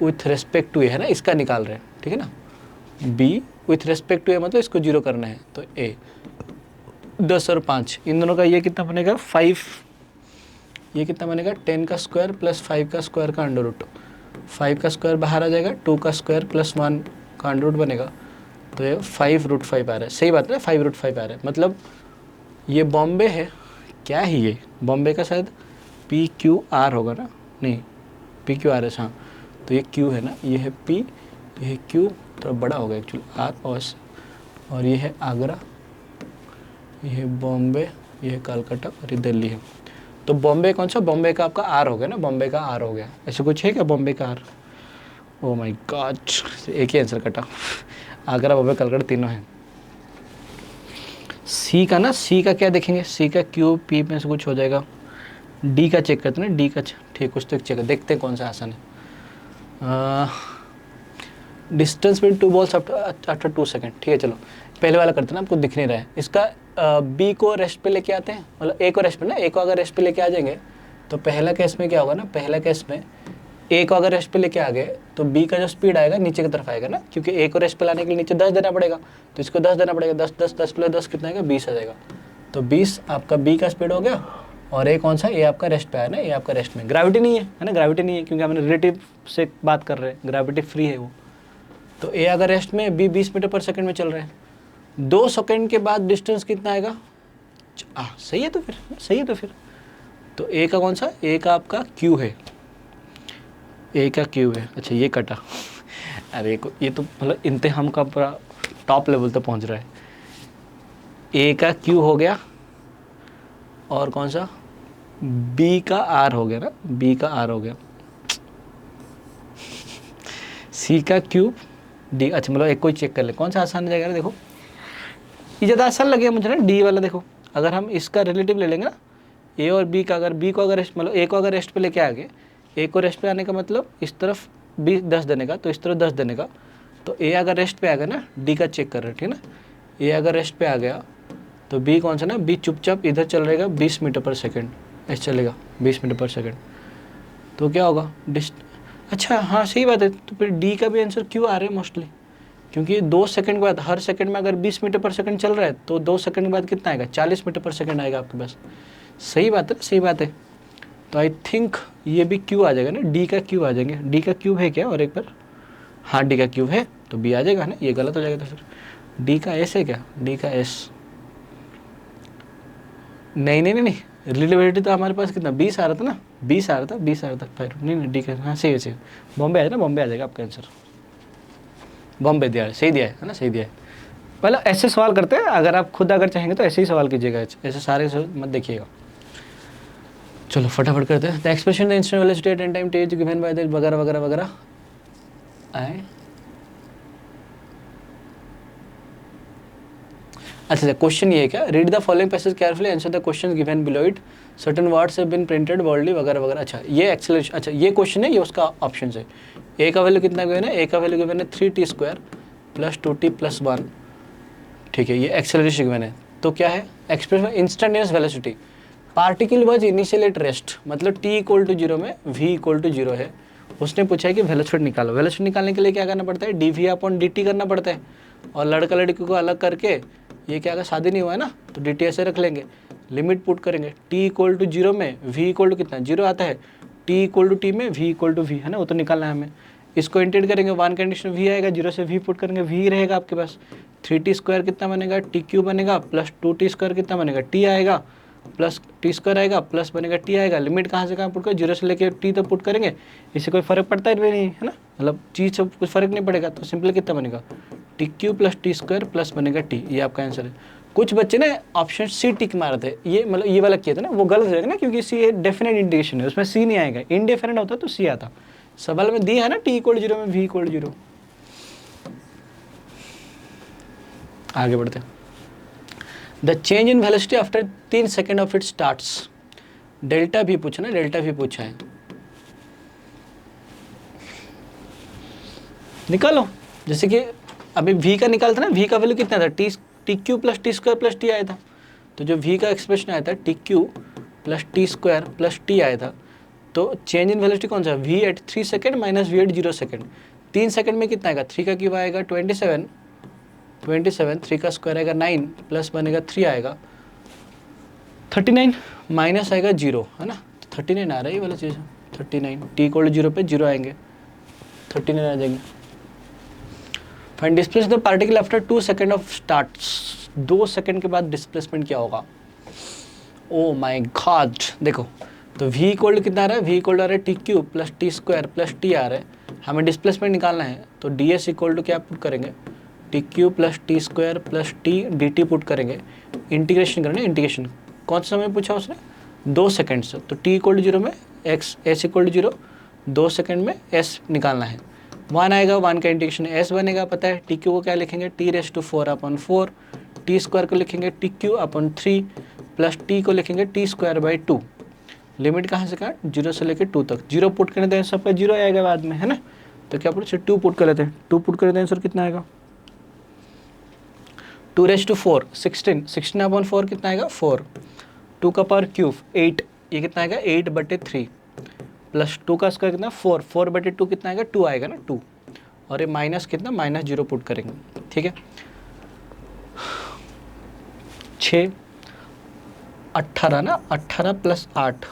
with respect to A है ना, इसका निकाल रहे हैं, ठीक है ना, B with respect to A मतलब इसको 0 करना है, तो ए 10 और 5, इन दोनों का ये कितना बनेगा 5, ये कितना बनेगा 10 का स्क्वायर प्लस 5 का स्क्वायर का अंडर रूट, 5 का स्क्वायर बाहर आ जाएगा, 2 का स्क्वायर प्लस 1 का अंडर रूट बनेगा, तो ये 5√5 आ रहा है, सही बात है, 5√5 आ रहा है, मतलब ये बॉम्बे है, क्या है ये बॉम्बे का शायद PQR होगा ना, नहीं PQRS, हाँ तो ये Q है ना, ये है P, ये है Q, थोड़ा बड़ा होगा एक्चुअली, R और S, और ये है आगरा, ये है बॉम्बे, ये है कलकत्ता और ये दिल्ली है, तो बॉम्बे कौन सा, बॉम्बे का आपका R हो गया ना, बॉम्बे का R हो गया, ऐसे कुछ है क्या बॉम्बे का R, ओ माय गॉड, एक ही आंसर कटा, आगरा बॉम्बे कलकत्ता तीनों हैं। सी का ना, सी का क्या देखेंगे, सी का क्यूब, पी में से कुछ हो जाएगा, डी का चेक करते हैं ना, डी का ठीक कुछ तो चेक देखते हैं कौन सा आसान है। Distance between two balls after 2 second, ठीक है चलो पहले वाला करते हैं ना, आपको दिख नहीं रहा है। इसका बी को रेस्ट पे लेके आते हैं, मतलब ए को रेस्ट पे ना, ए को अगर रेस्ट पे लेके आ जाएंगे तो पहला केस में क्या होगा ना, पहला केस में ए को अगर रेस्ट पे लेके आ गए तो बी का जो स्पीड आएगा नीचे की तरफ आएगा ना, क्योंकि ए को रेस्ट पे लाने के लिए नीचे 10 देना पड़ेगा, तो इसको 10 देना पड़ेगा, 10 10 10 प्लस 10 कितना आएगा, 20 आ जाएगा। तो 20 आपका बी का स्पीड हो गया, और ए कौन सा, ए आपका रेस्ट पे आया ना, ये आपका रेस्ट में, ग्रेविटी नहीं है ना, ग्रेविटी नहीं है क्योंकि हमने रिलेटिव से बात कर रहे हैं, ग्रेविटी फ्री है वो। तो ए अगर रेस्ट में, बी 20 मीटर पर सेकंड में चल रहे हैं, 2 सेकंड के बाद डिस्टेंस कितना आएगा, सही है तो फिर, सही है तो फिर। तो ए का कौन सा, ए का आपका क्यू है, ए का क्यू है। अच्छा ये कटा, अरे ये तो मतलब इंतहाम का पूरा टॉप लेवल तक पहुंच रहा है। ए का क्यू हो गया, और कौन सा, बी का आर हो गया ना, बी का आर हो गया, सी का क्यूब, डी, अच्छा मतलब एक कोई चेक कर ले कौन सा आसान हो जाएगा। देखो ये ज़्यादा आसान लगेगा मुझे ना, डी वाला। देखो अगर हम इसका रिलेटिव ले लेंगे ना, ए और बी का, अगर बी को अगर रेस्ट, मतलब ए को अगर रेस्ट पे लेके आ गए, ए को रेस्ट पे आने का मतलब इस तरफ बी 10 देने का, तो इस तरफ 10 देने का, तो ए अगर रेस्ट पे आ गया ना, डी का चेक कर रहे हैं ठीक है ना, ए अगर रेस्ट पे आ गया तो बी कौन सा ना, बी चुपचाप इधर चल रहेगा 20 मीटर पर सेकेंड, ऐसे चलेगा 20 मीटर पर सेकेंड। तो क्या होगा, अच्छा हाँ सही बात है, तो फिर डी का भी आंसर क्यों आ रहा है मोस्टली, क्योंकि 2 सेकंड के बाद, हर सेकंड में अगर 20 मीटर पर सेकंड चल रहा है तो 2 सेकंड के बाद कितना आएगा, 40 मीटर पर सेकंड आएगा आपके पास। सही बात है, सही बात है। तो आई थिंक ये भी क्यू आ जाएगा ना, डी का क्यू आ जाएंगे। डी का क्यूब है क्या, और एक बार, हाँ डी का क्यूब है, तो बी आ जाएगा ना, ये गलत हो जाएगा तो फिर डी का एस है क्या, डी का एस, नहीं नहीं नहीं नहीं, रिलेटिविटी तो हमारे पास कितना 20 आ रहा था ना, 20 आ रहा था, 20 आ रहा था, फिर नहीं नहीं डी का, हाँ सही है सही, बॉम्बे आया ना, बॉम्बे आ जाएगा आपका आंसर, बॉम्बे दिया है, सही दिया है ना, सही दिया है। मतलब ऐसे सवाल करते हैं, अगर आप खुद अगर चाहेंगे तो ऐसे ही सवाल कीजिएगा, ऐसे सारे मत देखिएगा। चलो फटाफट करते हैं। The expression the instant velocity at an time t is given by the वगैरह वगैरह वगैरह आए। अच्छा क्वेश्चन ये है क्या, read the following passage carefully, answer the question given below it, certain words have been printed worldly वगैरह वगैरह। अच्छा ये एक्सेलरेशन, अच्छा ये क्वेश्चन है, ये उसका ऑप्शन है। ए का वैल्यू कितना गिवन है, ए का वैल्यू गिवन है 3t² + 2t + 1, ठीक है, ये एक्सेलरेशन गिवन है। तो क्या है, expression instantaneous velocity, particle was initial at rest, मतलब t = 0 में v = 0 है। उसने पूछा है कि वेलोसिटी निकालो, वेलोसिटी निकालने के लिए क्या करना पड़ता है, dv/dt करना पड़ता है, और लड़का लड़की को अलग करके, ये क्या, अगर शादी नहीं हुआ है ना तो dt ऐसे रख लेंगे, लिमिट पुट करेंगे, t = 0 में v = कितना 0 आता है, t = t में v = v है ना, वो तो निकालना है हमें। इसको इंटीग्रेट करेंगे, 1 कंडीशन v आएगा, 0 से v पुट करेंगे, v रहेगा आपके पास, 3t² कितना बनेगा, t³ बनेगा, प्लस 2t² कितना बनेगा, t आएगा, प्लस t² आएगा, प्लस बनेगा t आएगा। लिमिट कहाँ से कहाँ पुट करें, 0 से लेके t तक पुट करेंगे, इससे कोई फर्क पड़ता है नहीं है ना, मतलब चीज़ से कुछ फर्क नहीं पड़ेगा, तो सिंपल कितना बनेगा, t³ + t² प्लस बनेगा t, ये आपका आंसर है। कुछ बच्चे ने ऑप्शन सी टिक मारे थे, ये मतलब ये वाला किया था ना, वो गलत हो जाएगा ना, क्योंकि सी डेफिनेट इंडिकेशन है, उसमें सी नहीं आएगा, इनडेफिनेट होता तो सी आता। सवाल में दिया है ना t = 0 में v = 0। आगे बढ़ते हैं। The change in velocity after 3 second of it starts, delta भी पूछा ना, डेल्टा भी पूछा है, निकालो। जैसे कि अभी v का निकालता ना, v का वैल्यू कितना था, t³ + t² + t आया था, तो जो v का एक्सप्रेशन आया था t³ + t² + t आया था, तो चेंज इन वेलोसिटी कौन सा, v at 3 second minus v at 0 second. 3 second में कितना आएगा, 3 का क्यूब आएगा 27, 3 का स्क्वायर आएगा 9, प्लस बनेगा 3 आएगा 39, माइनस आएगा 0 है ना, 39 आ रहा है ये वाला चीज़, 39, t = 0 पे 0 आएंगे, 39 आ जाएंगे। Find displace the particle after 2 second of start, 2 second के बाद डिस्प्लेसमेंट क्या होगा। ओ माय गॉड, देखो तो v = कितना आ रहा है, v = आ रहा है t³ + t² + t आ रहा है, हमें डिस्प्लेसमेंट निकालना है, तो ds = क्या पुट करेंगे, t³ + t² + t dt put करेंगे, इंटीग्रेशन करेंगे, इंटीग्रेशन कौन सा समय पूछा उसने, 2 सेकेंड से, तो t = 0 में x, s = 0, 2 सेकेंड में s निकालना है, 1 आएगा, 1 का इंटीग्रेशन s बनेगा, पता है t³ को क्या लिखेंगे, t⁴/4, t² को लिखेंगे t³/3 प्लस t को लिखेंगे t² / 2, लिमिट कहाँ से कहाँ, 0 से लेकर 2 तक। 0 पुट करने दें सबका 0 आएगा बाद में, है ना। तो क्या पुट, 2 पुट कर लेते हैं, 2 पुट कर लेते हैं, आंसर कितना आएगा 2⁴ 16, 16/4 कितना आएगा 4, 2 का पावर क्यूब 8, ये कितना आएगा 8/3 प्लस 2 का स्क्वायर कितना 4, 4/2 कितना आएगा 2 आएगा ना 2, और ये माइनस कितना -0 पुट करेंगे, ठीक है। 6 18 ना, 18 + 8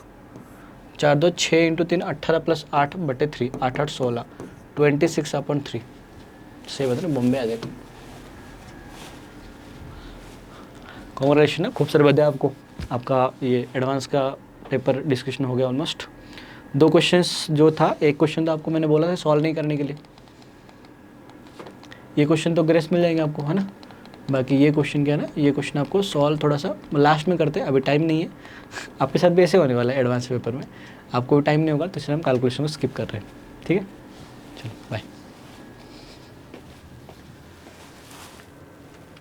4 2 6 × 3 18 + 8/3 8 8 16 26/3 सही बता रहे, बॉम्बे आ जाएगा। कॉन्ग्रेचुलेशन है, खूब सारे बधाई आपको, आपका ये एडवांस का पेपर डिस्कशन हो गया ऑलमोस्ट। 2 क्वेश्चंस जो था, एक क्वेश्चन तो आपको मैंने बोला था सॉल्व नहीं करने के लिए, ये क्वेश्चन तो ग्रेस मिल जाएंगे आपको, है ना। बाकी ये क्वेश्चन क्या है ना, ये क्वेश्चन आपको सॉल्व थोड़ा सा लास्ट में करते हैं, अभी टाइम नहीं है। आपके साथ भी ऐसे होने वाला है एडवांस पेपर में, आपको टाइम नहीं होगा तो इसलिए हम कैलकुलेशन को स्किप कर रहे हैं, ठीक है। चलो बाय।